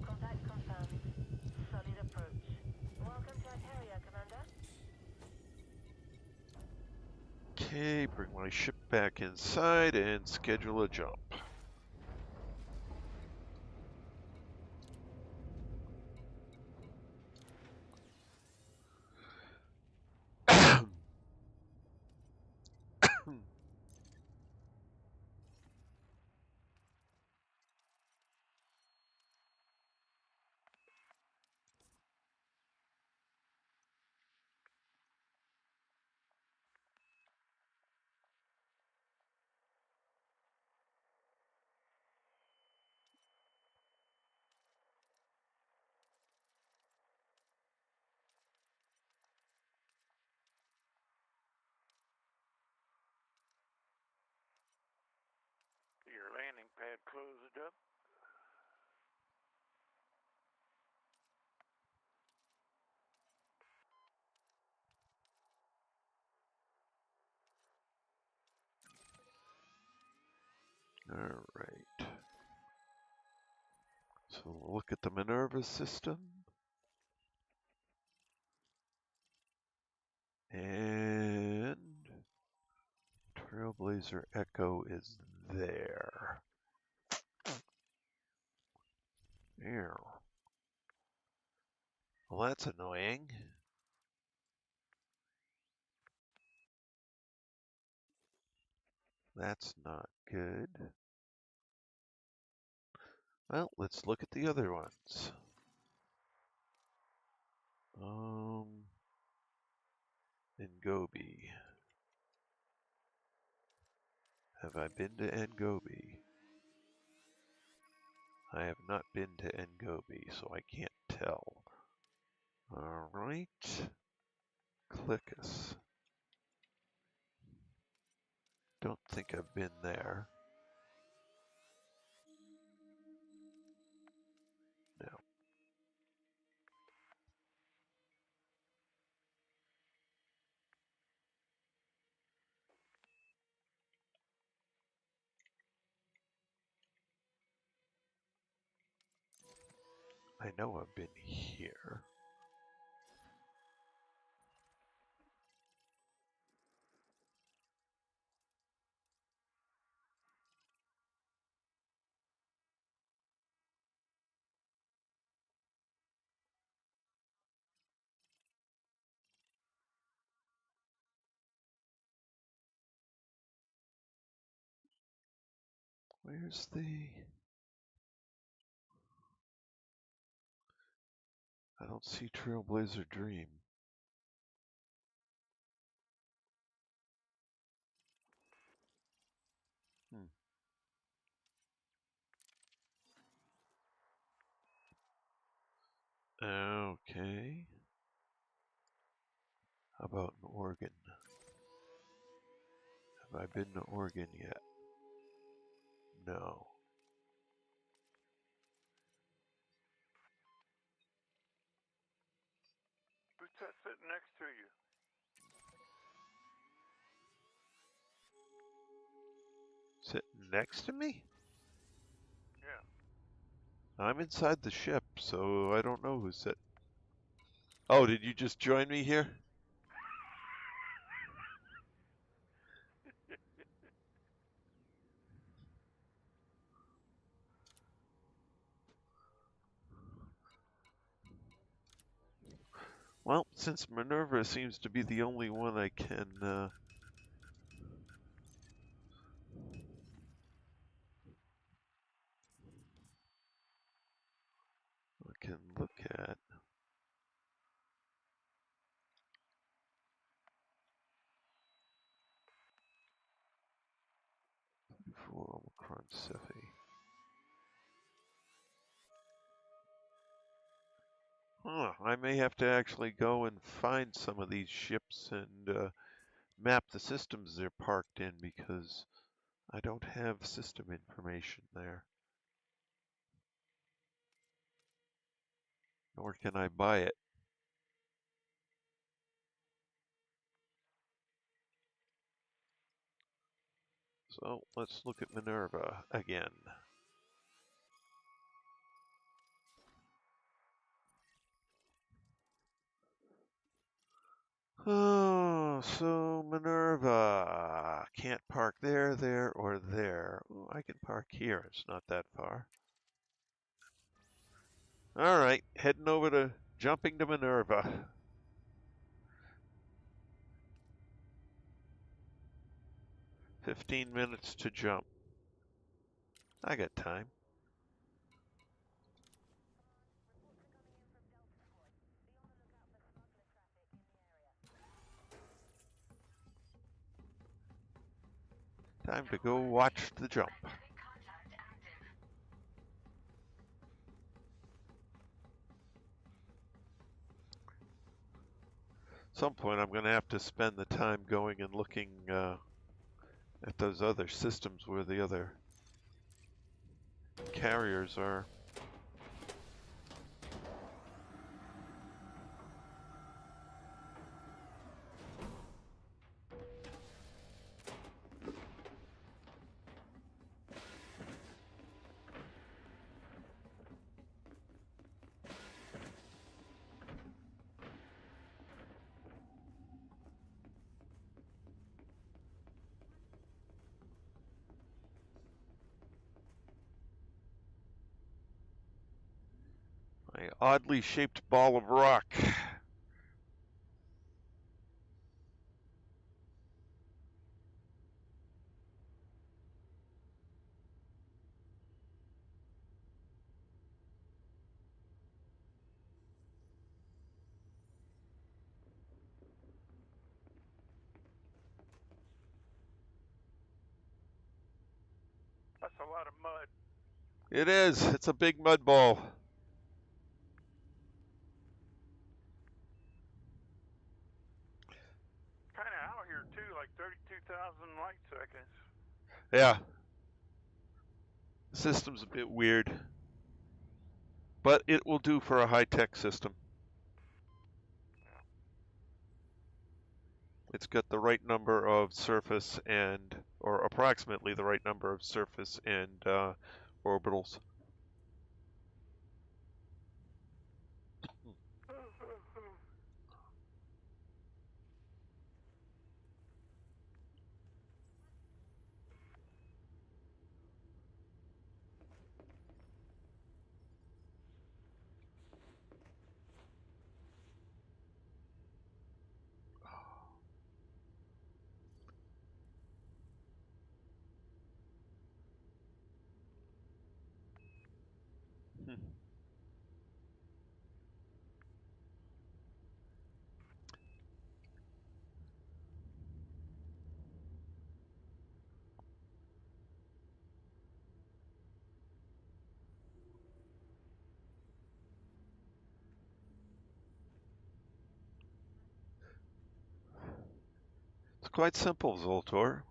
S2: Contact confirmed. Solid approach. Welcome to Altaria, Commander.
S1: Okay, bring my ship back inside and schedule a jump.
S5: Your landing pad closed up.
S1: All right. So we'll look at the Minerva system. And Trailblazer Echo is there. Here. Well, that's annoying. That's not good. Well, let's look at the other ones. Ngobi. Have I been to Ngobi? I have not been to Ngobi, so I can't tell. Alright. Click us. Don't think I've been there. No. I know I've been here. Where's the... I don't see Trailblazer Dream. Okay. How about in Oregon? Have I been to Oregon yet? No.
S5: Who's that sitting next to you?
S1: Sitting next to me?
S5: Yeah.
S1: I'm inside the ship, so I don't know who's sitting. Oh, did you just join me here? Well, since Minerva seems to be the only one I can look at. For Omicron Cephi. Huh, I may have to actually go and find some of these ships and map the systems they're parked in because I don't have system information there. Nor can I buy it. So let's look at Minerva again. Oh, so Minerva. Can't park there, there, or there. Ooh, I can park here. It's not that far. All right, heading over to jumping to Minerva. 15 minutes to jump. I got time. Time to go watch the jump. At some point, I'm going to have to spend the time going and looking at those other systems where the other carriers are. My oddly shaped ball of rock.
S5: That's a lot of mud.
S1: It is. It's a big mud ball.
S5: Kind of out here too, like 32,000 light seconds.
S1: Yeah. The system's a bit weird. But it will do for a high-tech system. It's got the right number of surface and, or approximately the right number of surface and orbitals. quite simple, Zoltor.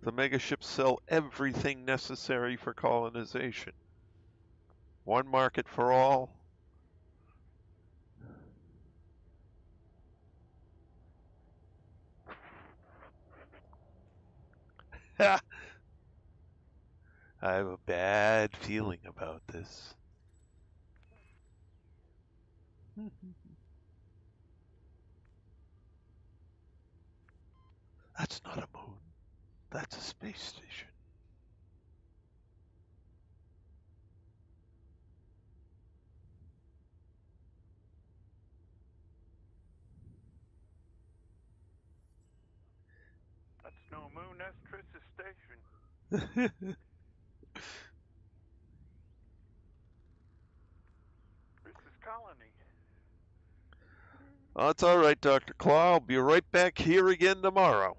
S1: The megaships sell everything necessary for colonization. One market for all. I have a bad feeling about this. That's not a moon. That's a space station.
S5: That's no moon, that's Triss's station. Triss's colony.
S1: Oh, it's all right, Dr. Claw. I'll be right back here again tomorrow.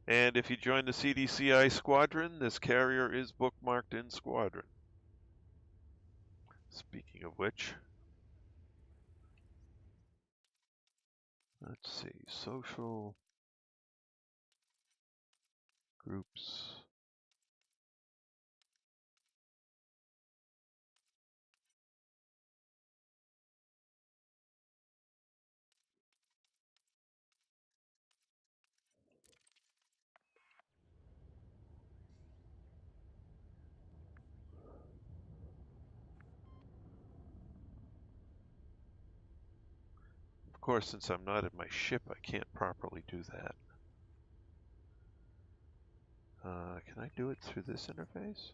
S1: And if you join the CDCI squadron, this carrier is bookmarked in squadron. Speaking of which, let's see, social groups. Of course, since I'm not in my ship, I can't properly do that. Can I do it through this interface?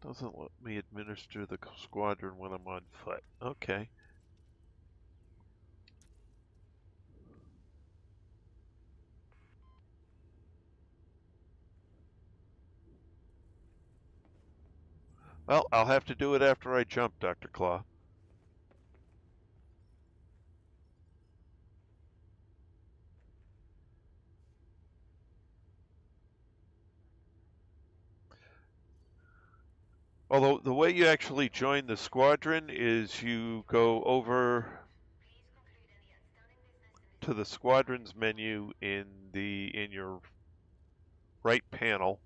S1: Doesn't let me administer the squadron when I'm on foot. Okay. Well, I'll have to do it after I jump, Dr. Claw. Although the way you actually join the squadron is you go over to the squadrons menu in your right panel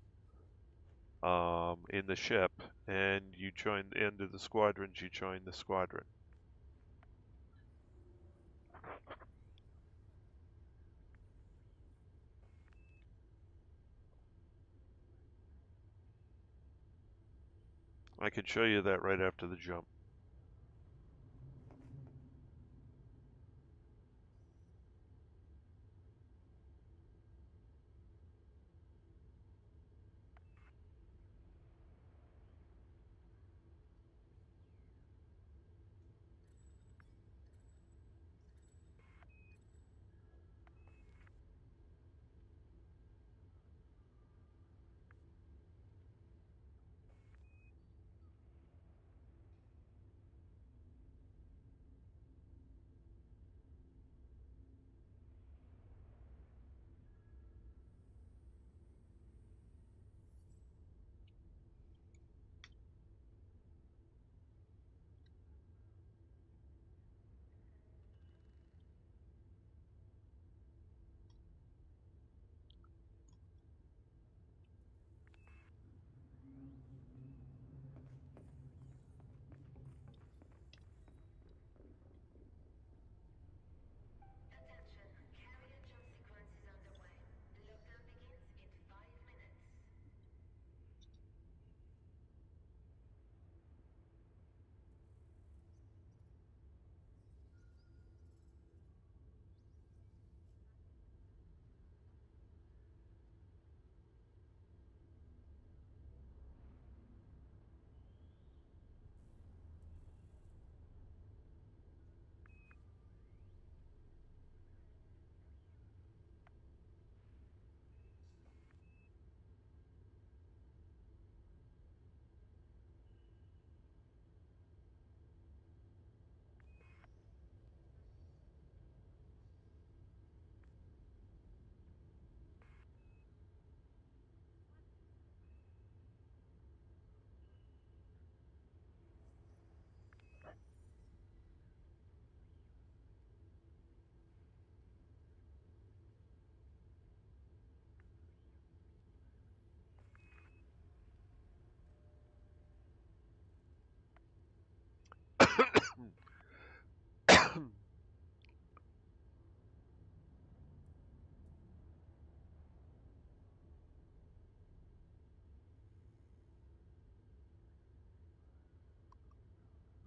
S1: in the ship, and you join into the squadrons. You join the squadron. I can show you that right after the jump.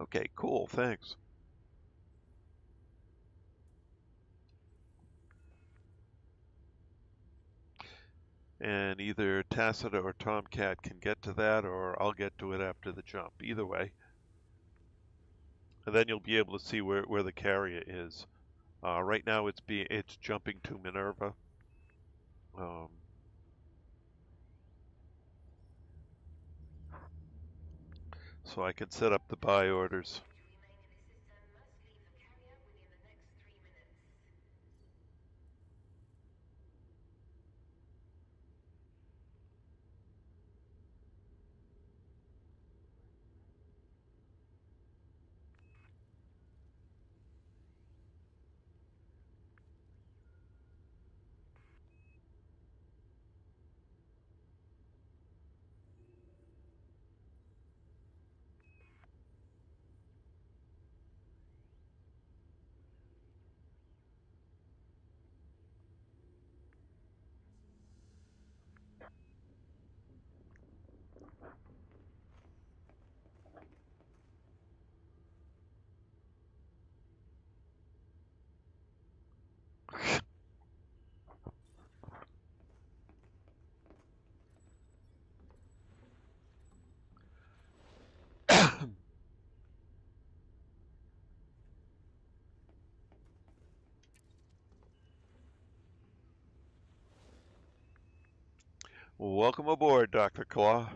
S1: Okay, cool, thanks. And either Tacita or Tomcat can get to that, or I'll get to it after the jump. Either way. And then you'll be able to see where the carrier is. Right now it's jumping to Minerva. Um, so I can set up the buy orders. Welcome aboard, Dr. Claw.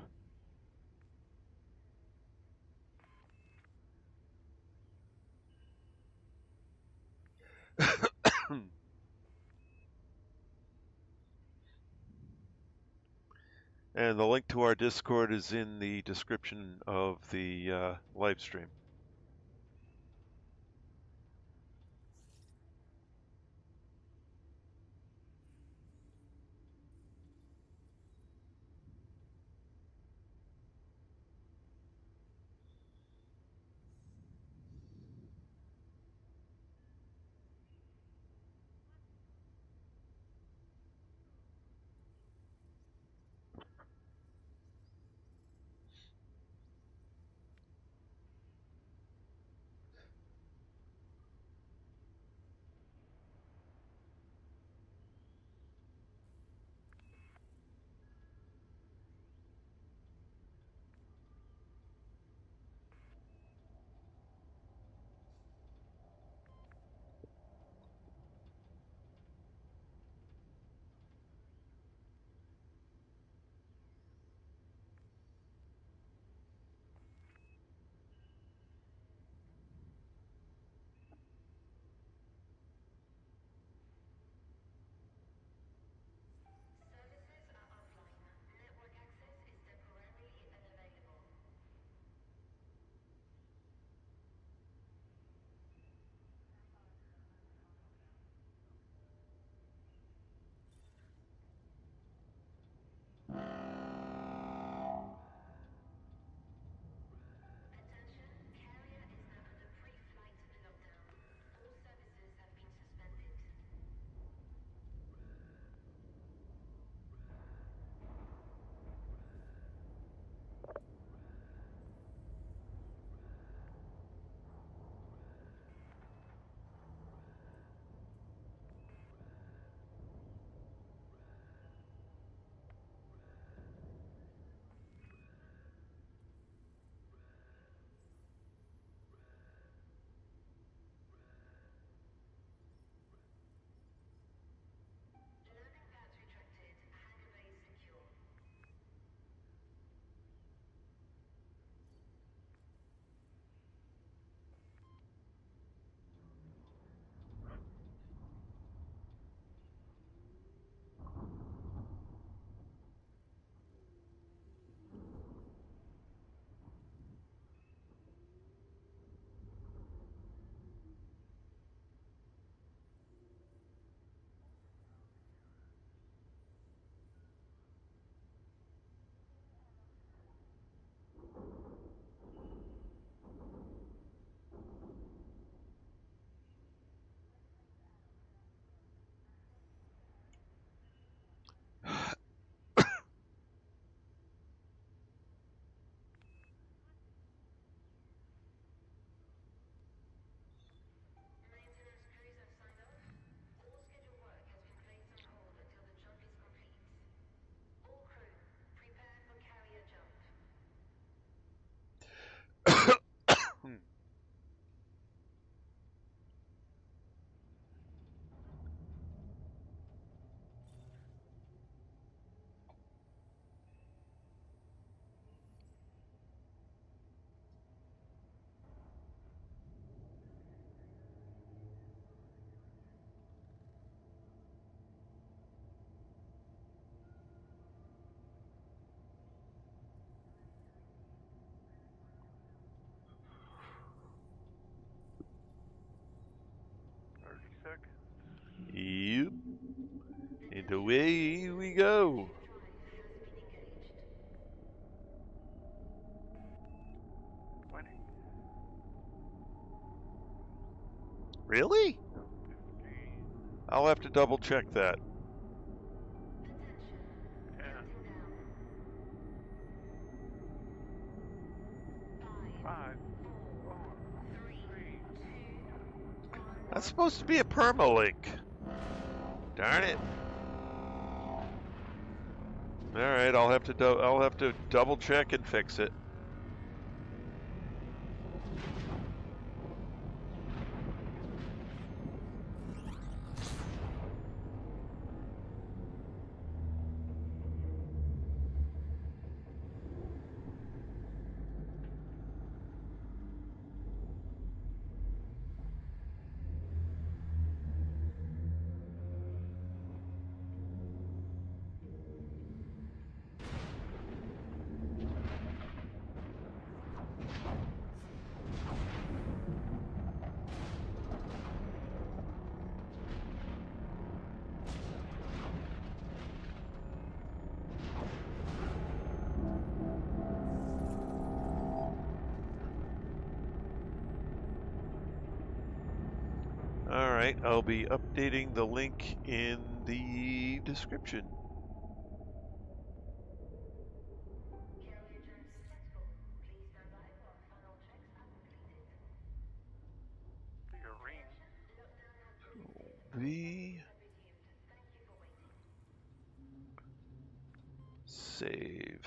S1: And the link to our Discord is in the description of the live stream. And away we go.
S5: Winning.
S1: Really?
S5: 15.
S1: I'll have to double check that.
S5: Yeah. 5, 4, 3.
S1: That's supposed to be a permalink. Darn it. All right, I'll have to double check and fix it. All right, I'll be updating the link in the description.
S5: Your ring.
S1: We save.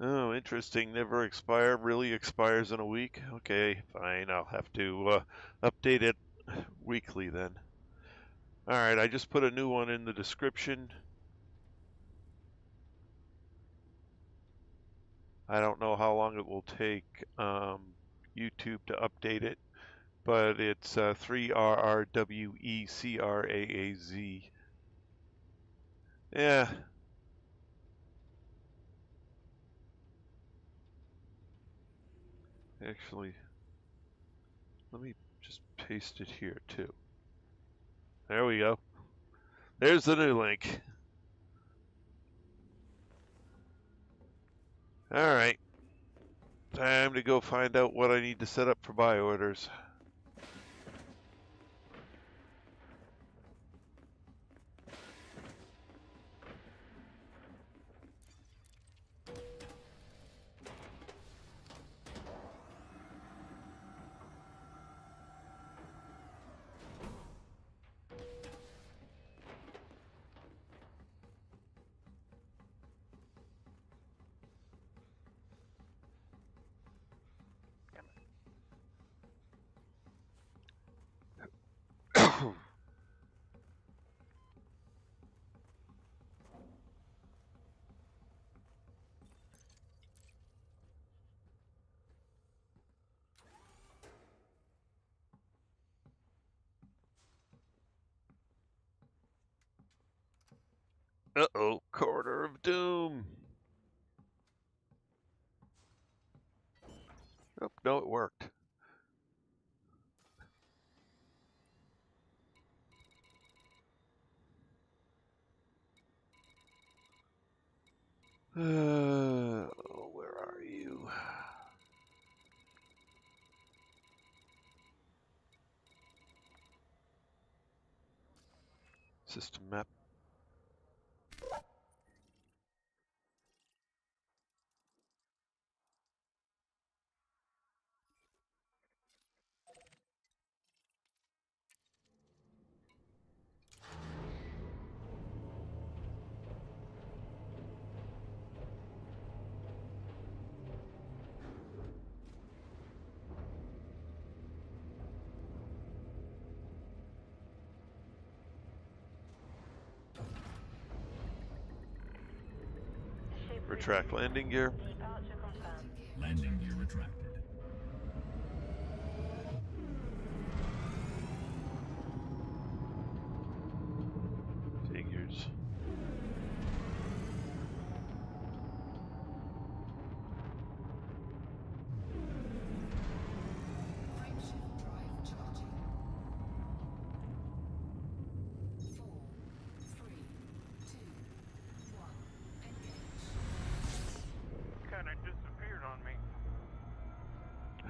S1: Oh, interesting. Never expire. Really expires in a week. Okay, fine. I'll have to update it weekly then. All right, I just put a new one in the description. I don't know how long it will take YouTube to update it, but it's 3RRWECRAAZ. Yeah. Actually, let me just paste it here too. There we go. There's the new link. All right. Time to go find out what I need to set up for buy orders. Uh-oh, Corridor of Doom. Oh, no, it worked. Where are you? System map. Retract landing gear.
S2: Departure confirmed.
S4: Landing gear retracted.
S1: Figures.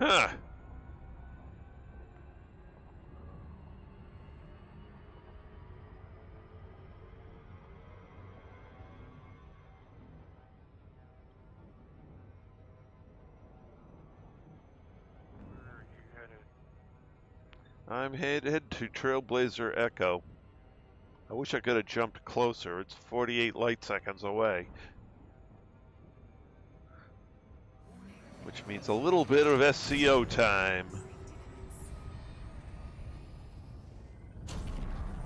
S1: Huh.
S5: Where are you headed?
S1: I'm headed to Trailblazer Echo. I wish I could have jumped closer. It's 48 light seconds away, which means a little bit of SCO time.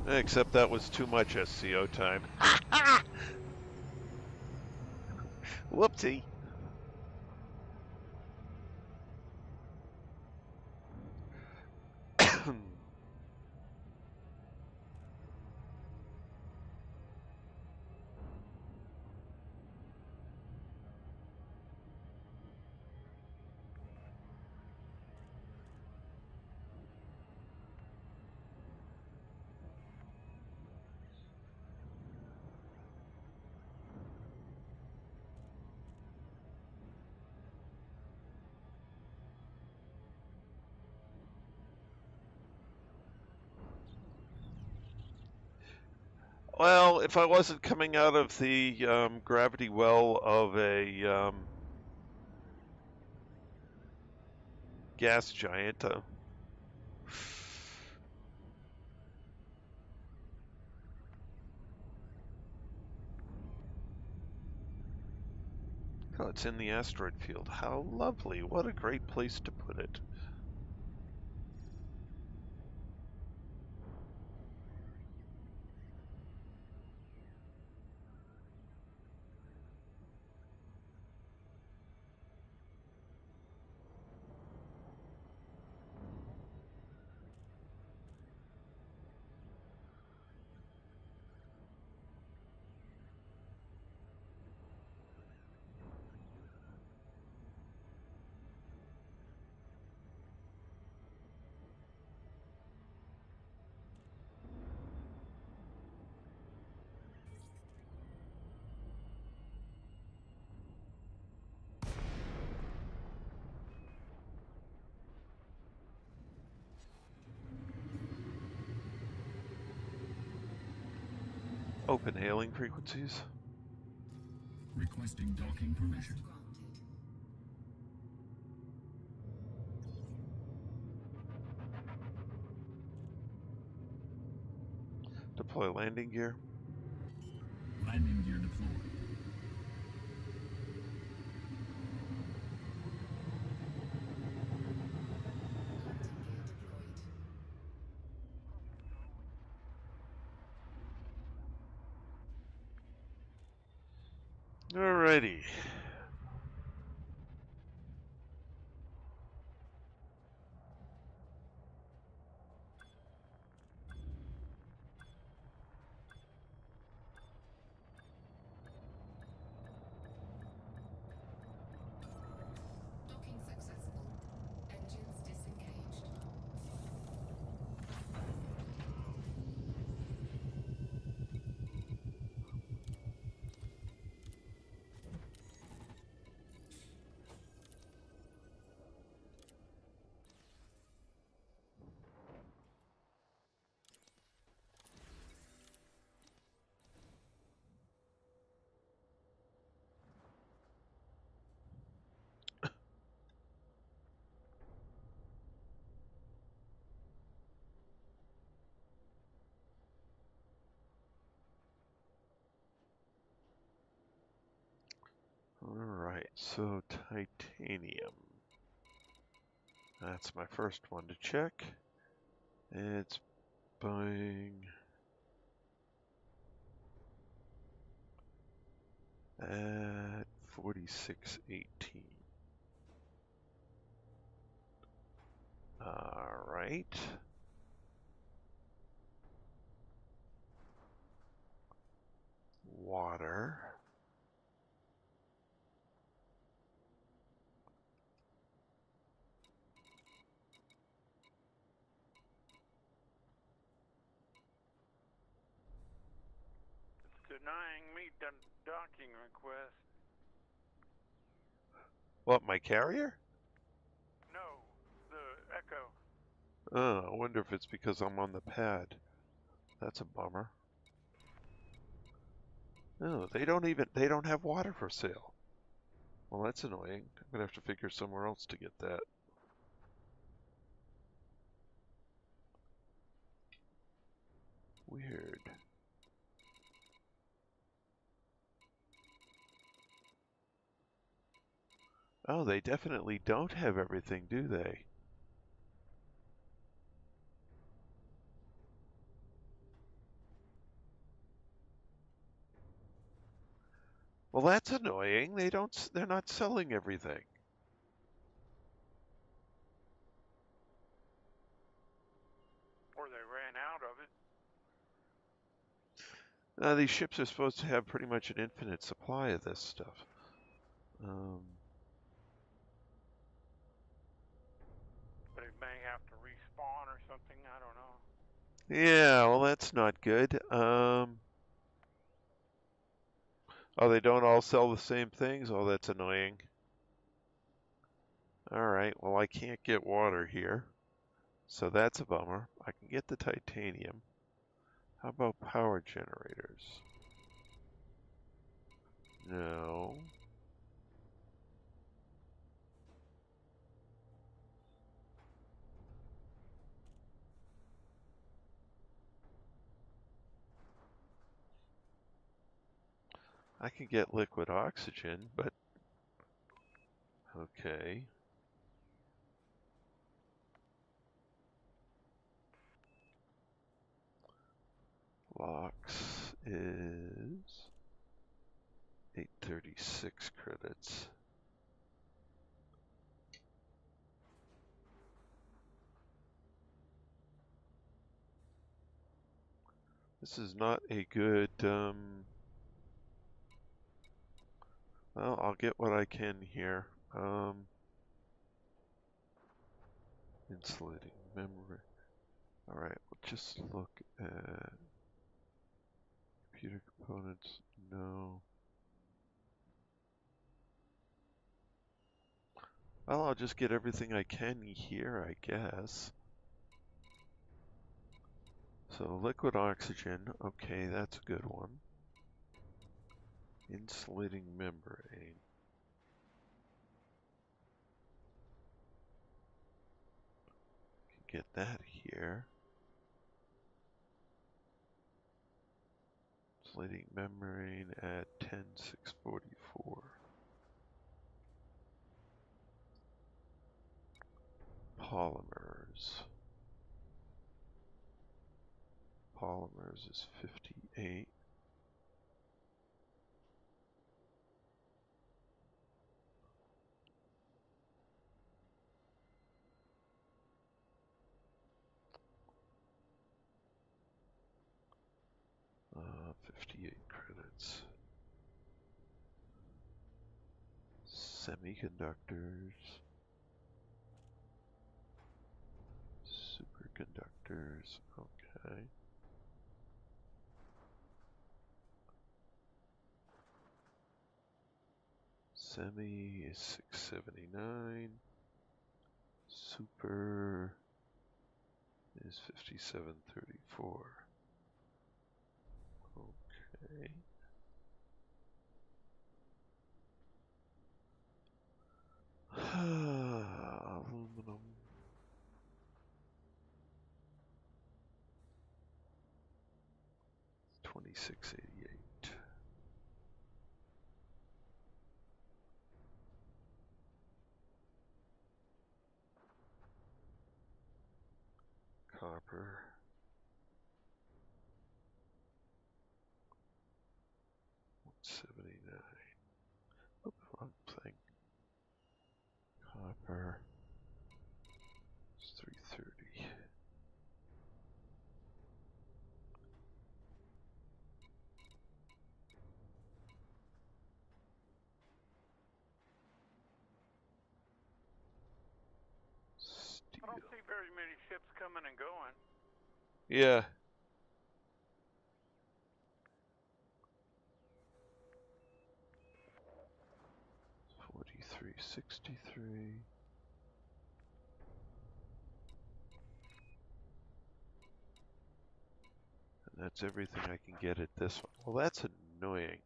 S1: Except that was too much SCO time. Whoopsie. Well, if I wasn't coming out of the gravity well of a gas giant, oh, it's in the asteroid field. How lovely. What a great place to put it. Open hailing frequencies.
S4: Requesting docking permission.
S3: Granted.
S1: Deploy landing gear.
S4: Landing gear deployed.
S3: Landing gear deployed.
S1: Alrighty.
S3: Docking successful. Engines disengaged.
S1: Alright, so titanium. That's my first one to check. It's buying at 46.18. Alright. Water.
S5: Denying me docking request.
S1: What, my carrier?
S5: No, echo.
S1: Oh, I wonder if it's because I'm on the pad. That's a bummer. Oh, they don't have water for sale. Well, that's annoying. I'm gonna have to figure somewhere else to get that. Weird. Oh, they definitely don't have everything, do they? Well, that's annoying. They're not selling everything.
S5: Or they ran out of it.
S1: These ships are supposed to have pretty much an infinite supply of this stuff.
S5: They may have to respawn or something, I don't know.
S1: Yeah, well, that's not good. Oh, they don't all sell the same things? Oh, that's annoying. Alright, well, I can't get water here. So that's a bummer. I can get the titanium. How about power generators? No. I can get liquid oxygen, but okay. Lox is 836 credits. This is not a good, well, I'll get what I can here. Insulating memory. Alright, we'll just look at computer components. No. Well, I'll just get everything I can here, I guess. So liquid oxygen, okay, that's a good one. Insulating membrane. Can get that here. Insulating membrane at 10644. Polymers. Polymers is 58. Uh, 58 credits. Semiconductors. Superconductors. Okay. Semi is 679. Super is 5734. Okay. Aluminum. $26.88. Copper. $179. Oops, wrong thing. Copper. It's $330.
S5: I don't
S1: Steel.
S5: see very many ships coming and going.
S1: Yeah. $43.63. That's everything I can get at this one. Well, that's annoying.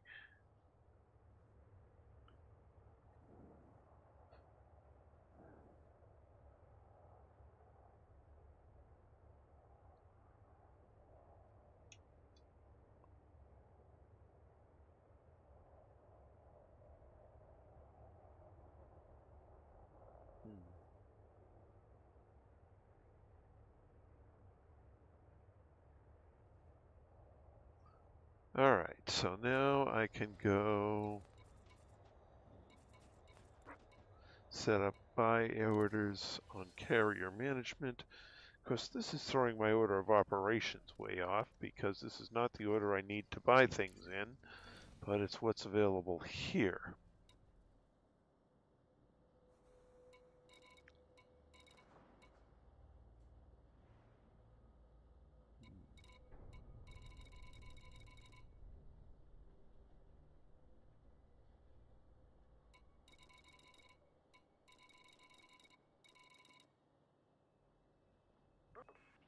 S1: All right, so now I can go set up buy orders on carrier management. Of course, this is throwing my order of operations way off because this is not the order I need to buy things in, but it's what's available here.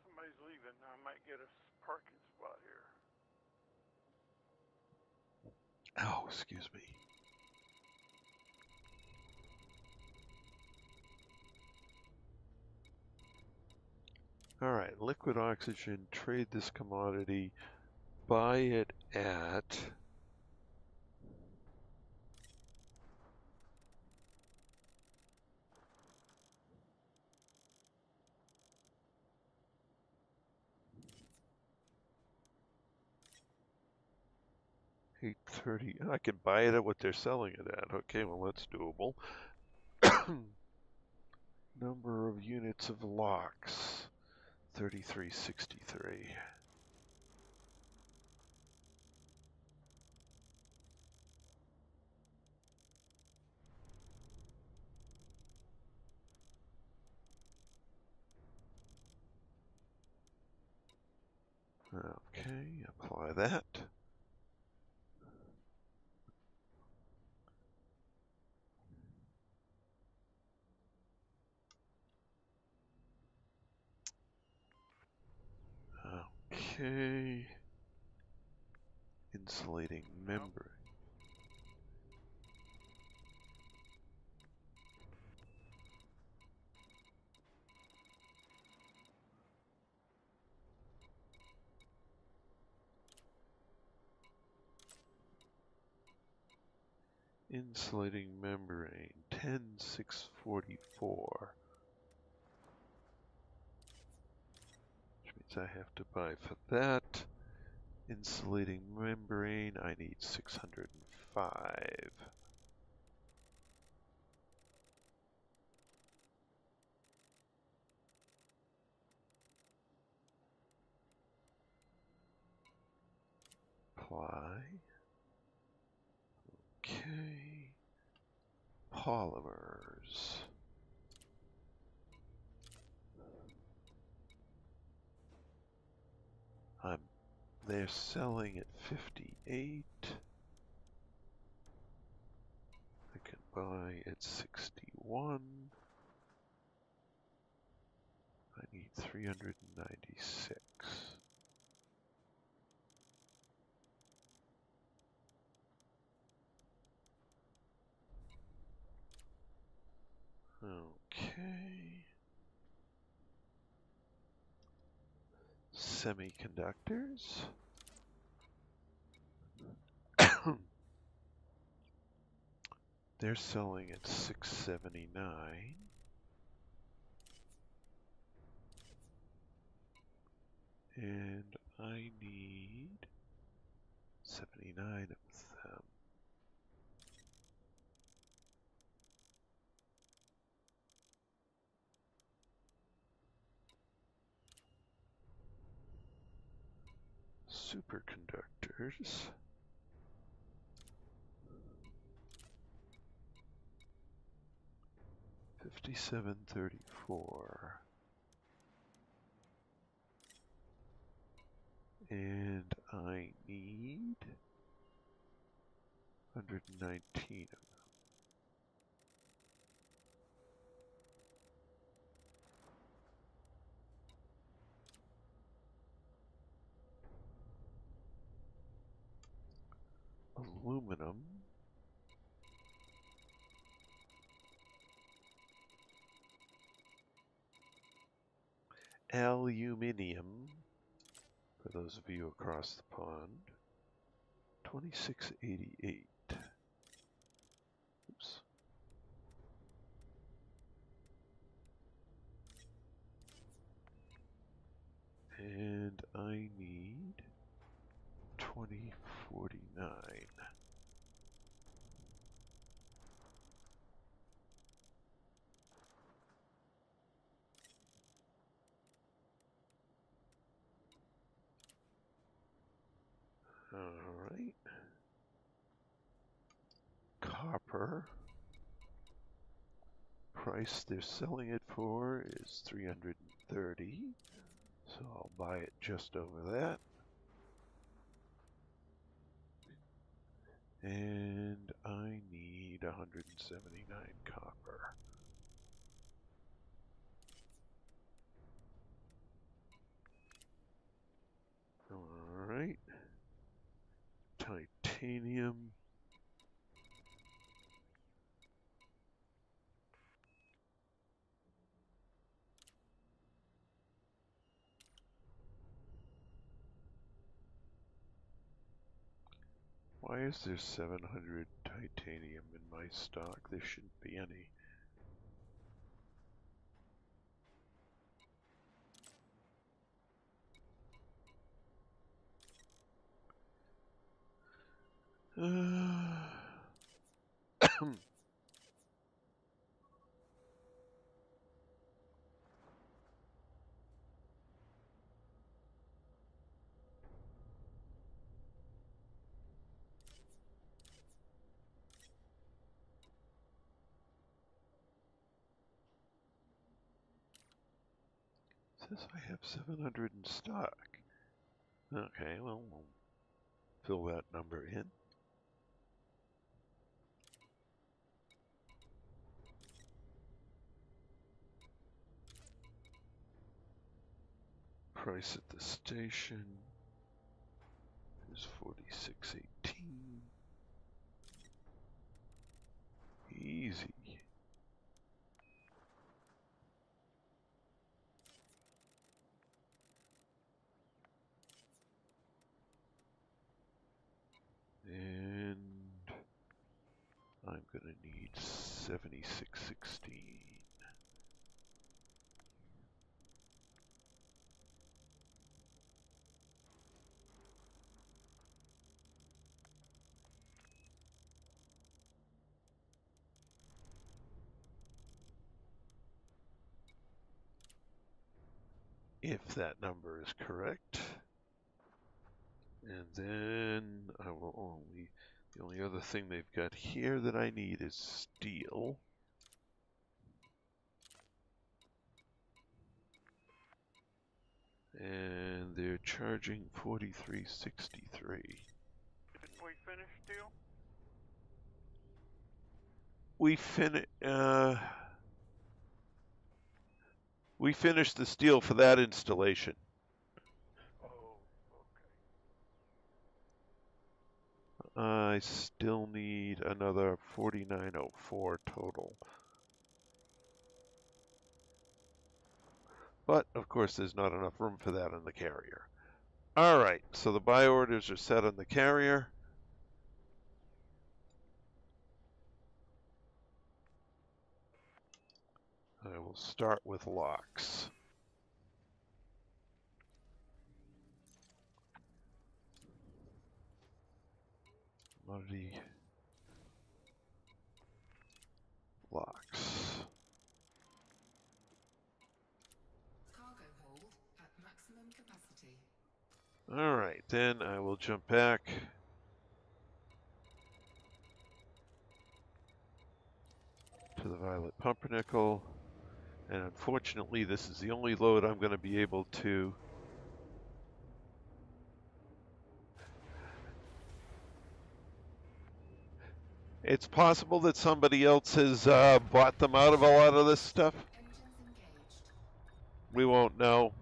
S5: Somebody's leaving. I might get a parking spot here.
S1: Oh, excuse me. All right, liquid oxygen, trade this commodity, buy it at 830. I can buy it at what they're selling it at. Okay, well, that's doable. Number of units of locks, 3363. Okay, apply that. Okay. Insulating membrane. Insulating membrane, 10644. Which means I have to buy for that. Insulating membrane, I need 605. Apply. Okay. Polymers. They're selling at 58. I can buy at 61. I need 396. Okay. Semiconductors. They're selling at 679. And I need 79 of them. Superconductors. $57.34. And I need 119 of them. aluminum. Aluminium, for those of you across the pond. 2688. Oops. And I need 2049. All right. Copper. Price they're selling it for is 330. So I'll buy it just over that. And I need 179 copper. All right. Titanium. Why is there 700 titanium in my stock? There shouldn't be any. Says I have 700 in stock. Okay, well, we'll fill that number in. Price at the station is 46.18. Easy. And I'm gonna need 76.16. If that number is correct. And then I will the only other thing they've got here that I need is steel. And they're charging 43.63.
S5: Didn't we finish steel?
S1: We finished the steel for that installation.
S5: Oh, okay.
S1: I still need another 4904 total. But, of course, there's not enough room for that on the carrier. All right, so the buy orders are set on the carrier. I will start with locks. Commodity locks.
S3: Cargo hold at maximum capacity.
S1: All right, then I will jump back to the Violet Pumpernickel. And unfortunately, this is the only load I'm going to be able to It's possible that somebody else has bought them out of a lot of this stuff.
S3: Engines engaged.
S1: We won't know.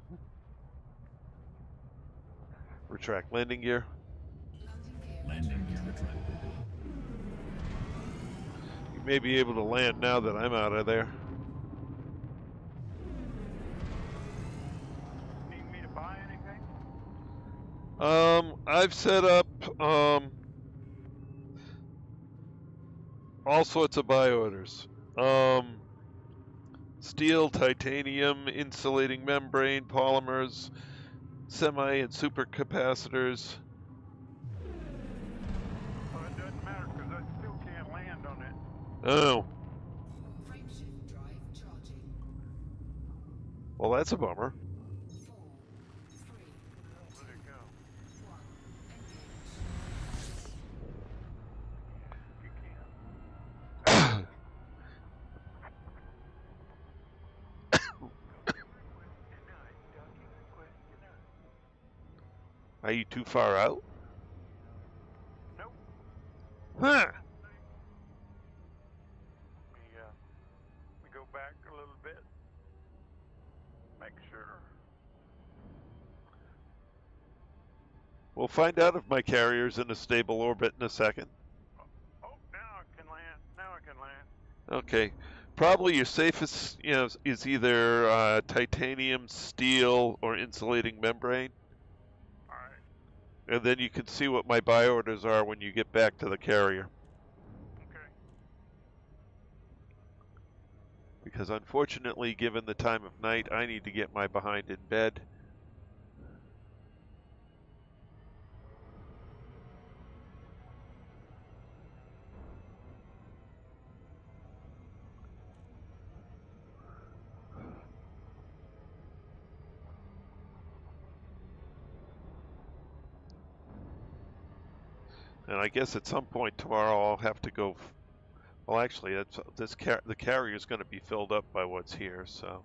S1: Retract landing gear.
S3: Landing gear.
S4: Landing gear retracted.
S1: may be able to land now that I'm out of there.
S5: Need me to buy anything?
S1: I've set up all sorts of buy orders. Steel, titanium, insulating membrane, polymers, semi and supercapacitors.
S5: Well, it doesn't matter because I still can't land on it.
S1: Oh,
S3: Frameshift drive charging.
S1: well, that's a bummer.
S3: 4, 3,
S5: Let it go.
S3: 1. Engage.
S5: You can. Request denied. Docking request denied.
S1: Are you too far out?
S5: Nope.
S1: Huh.
S5: We go back a little bit. Make sure.
S1: We'll find out if my carrier's in a stable orbit in a second.
S5: Oh, now I can land. Now I can land.
S1: Okay. Probably your safest, is either titanium, steel, or insulating membrane.
S5: All right.
S1: And then you can see what my buy orders are when you get back to the carrier.
S5: Okay.
S1: Because unfortunately, given the time of night, I need to get my behind in bed. And I guess at some point tomorrow I'll have to go. Well, actually, the carrier is going to be filled up by what's here. So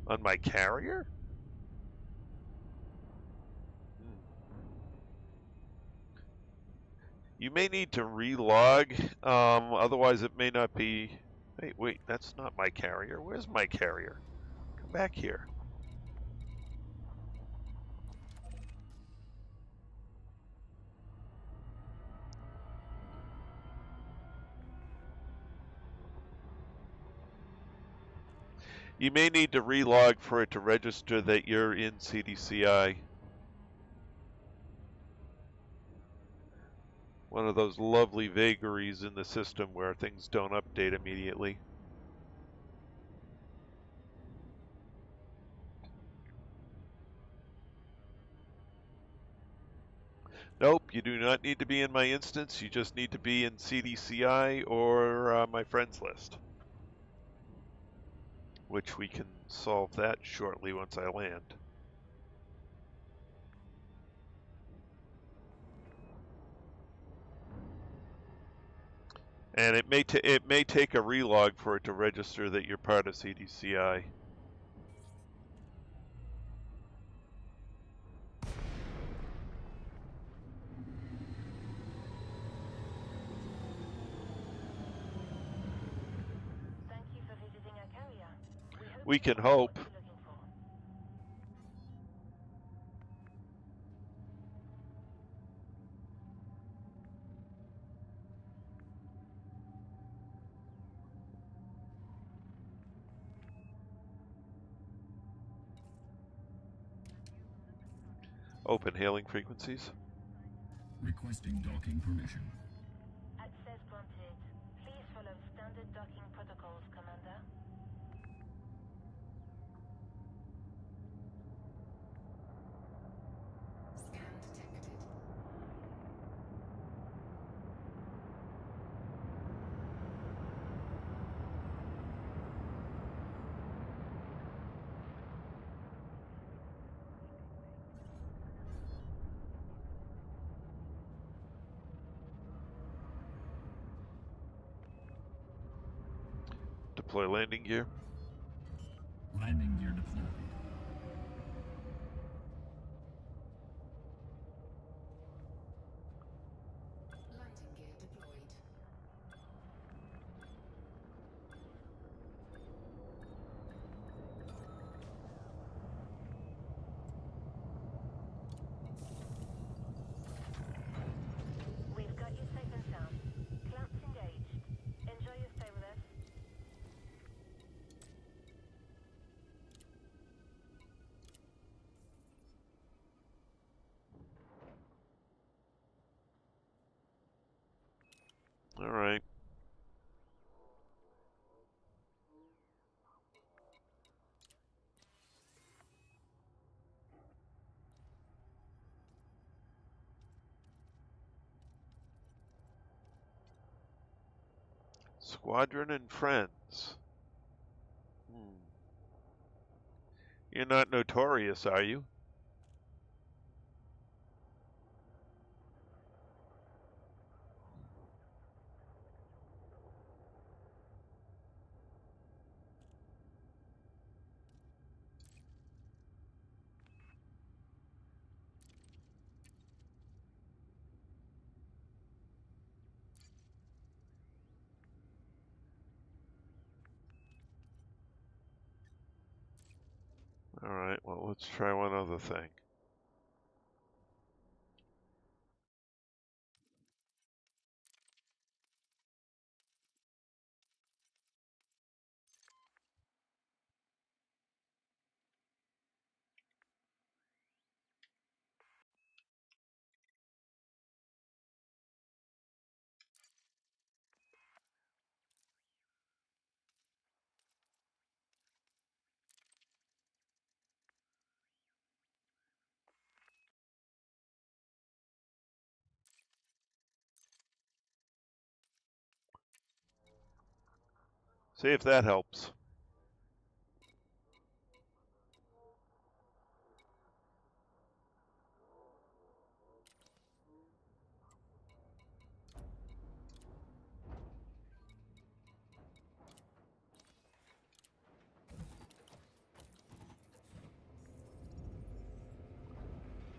S1: on my carrier, you may need to relog. Otherwise, it may not be. Hey, wait, that's not my carrier. Where's my carrier? Come back here. You may need to relog for it to register that you're in CDCI. One of those lovely vagaries in the system where things don't update immediately. Nope, you do not need to be in my instance. You just need to be in CDCI or my friends list, which we can solve that shortly once I land. And it may take a relog for it to register that you're part of CDCI.
S2: Thank you for visiting our carrier.
S1: We can
S2: you find
S1: hope.
S2: what you're looking for.
S1: Open hailing frequencies.
S4: Requesting docking permission.
S2: Access granted. Please follow standard docking protocols, Commander.
S3: Scan detected.
S1: Deploy landing gear.
S4: Landing gear deployed.
S3: Landing gear deployed.
S1: All right. Squadron and friends. Hmm. You're not notorious, are you? All right, well, let's try one other thing. See if that helps.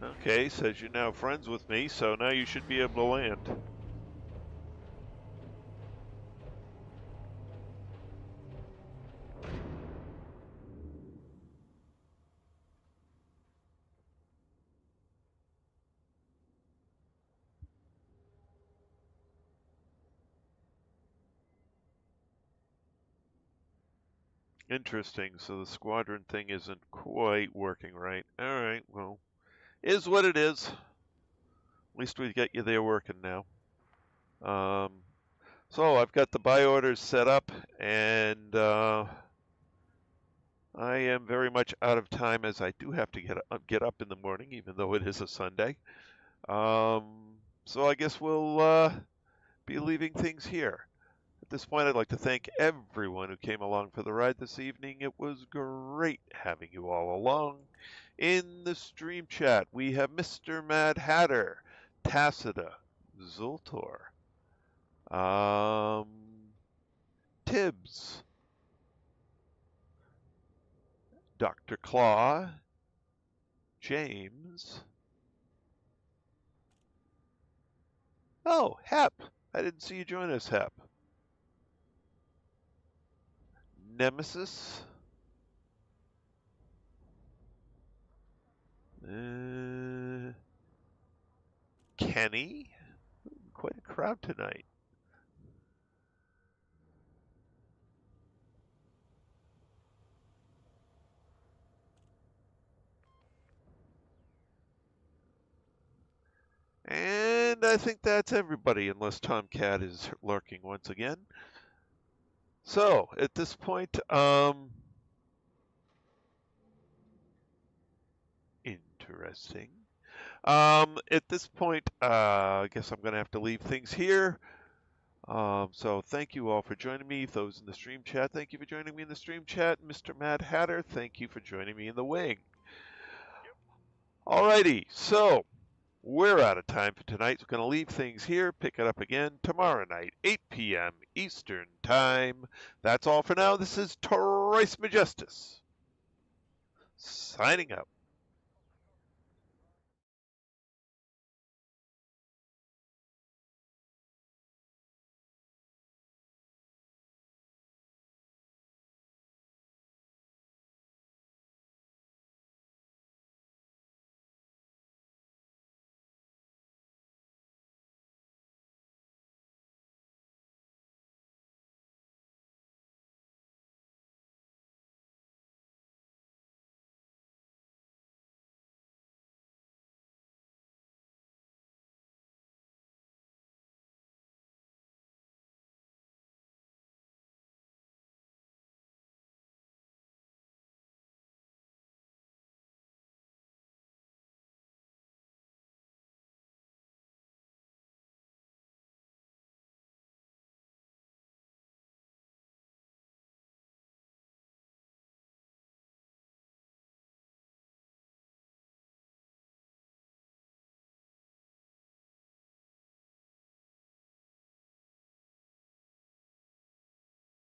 S1: Okay, says you're now friends with me, so now you should be able to land. Interesting, so the squadron thing isn't quite working right. All right, well, is what it is. At least we get you there working now. So I've got the buy orders set up, and I am very much out of time as I do have to get up in the morning, even though it is a Sunday. So I guess we'll be leaving things here. At this point, I'd like to thank everyone who came along for the ride this evening. It was great having you all along. In the stream chat, we have Mr. Mad Hatter, Tacita, Zultor, um, Tibbs, Dr. Claw, James. Oh, Hep. I didn't see you join us, Hep. Nemesis. Kenny. Quite a crowd tonight. And I think that's everybody, unless Tomcat is lurking once again. So at this point, interesting. At this point, I guess I'm going to have to leave things here. So thank you all for joining me. Those in the stream chat, thank you for joining me in the stream chat. Mr. Mad Hatter, thank you for joining me in the wing. Alrighty, so we're out of time for tonight. So we're going to leave things here, pick it up again tomorrow night, 8 p.m. Eastern Time. That's all for now. This is Trice Majestus, signing out.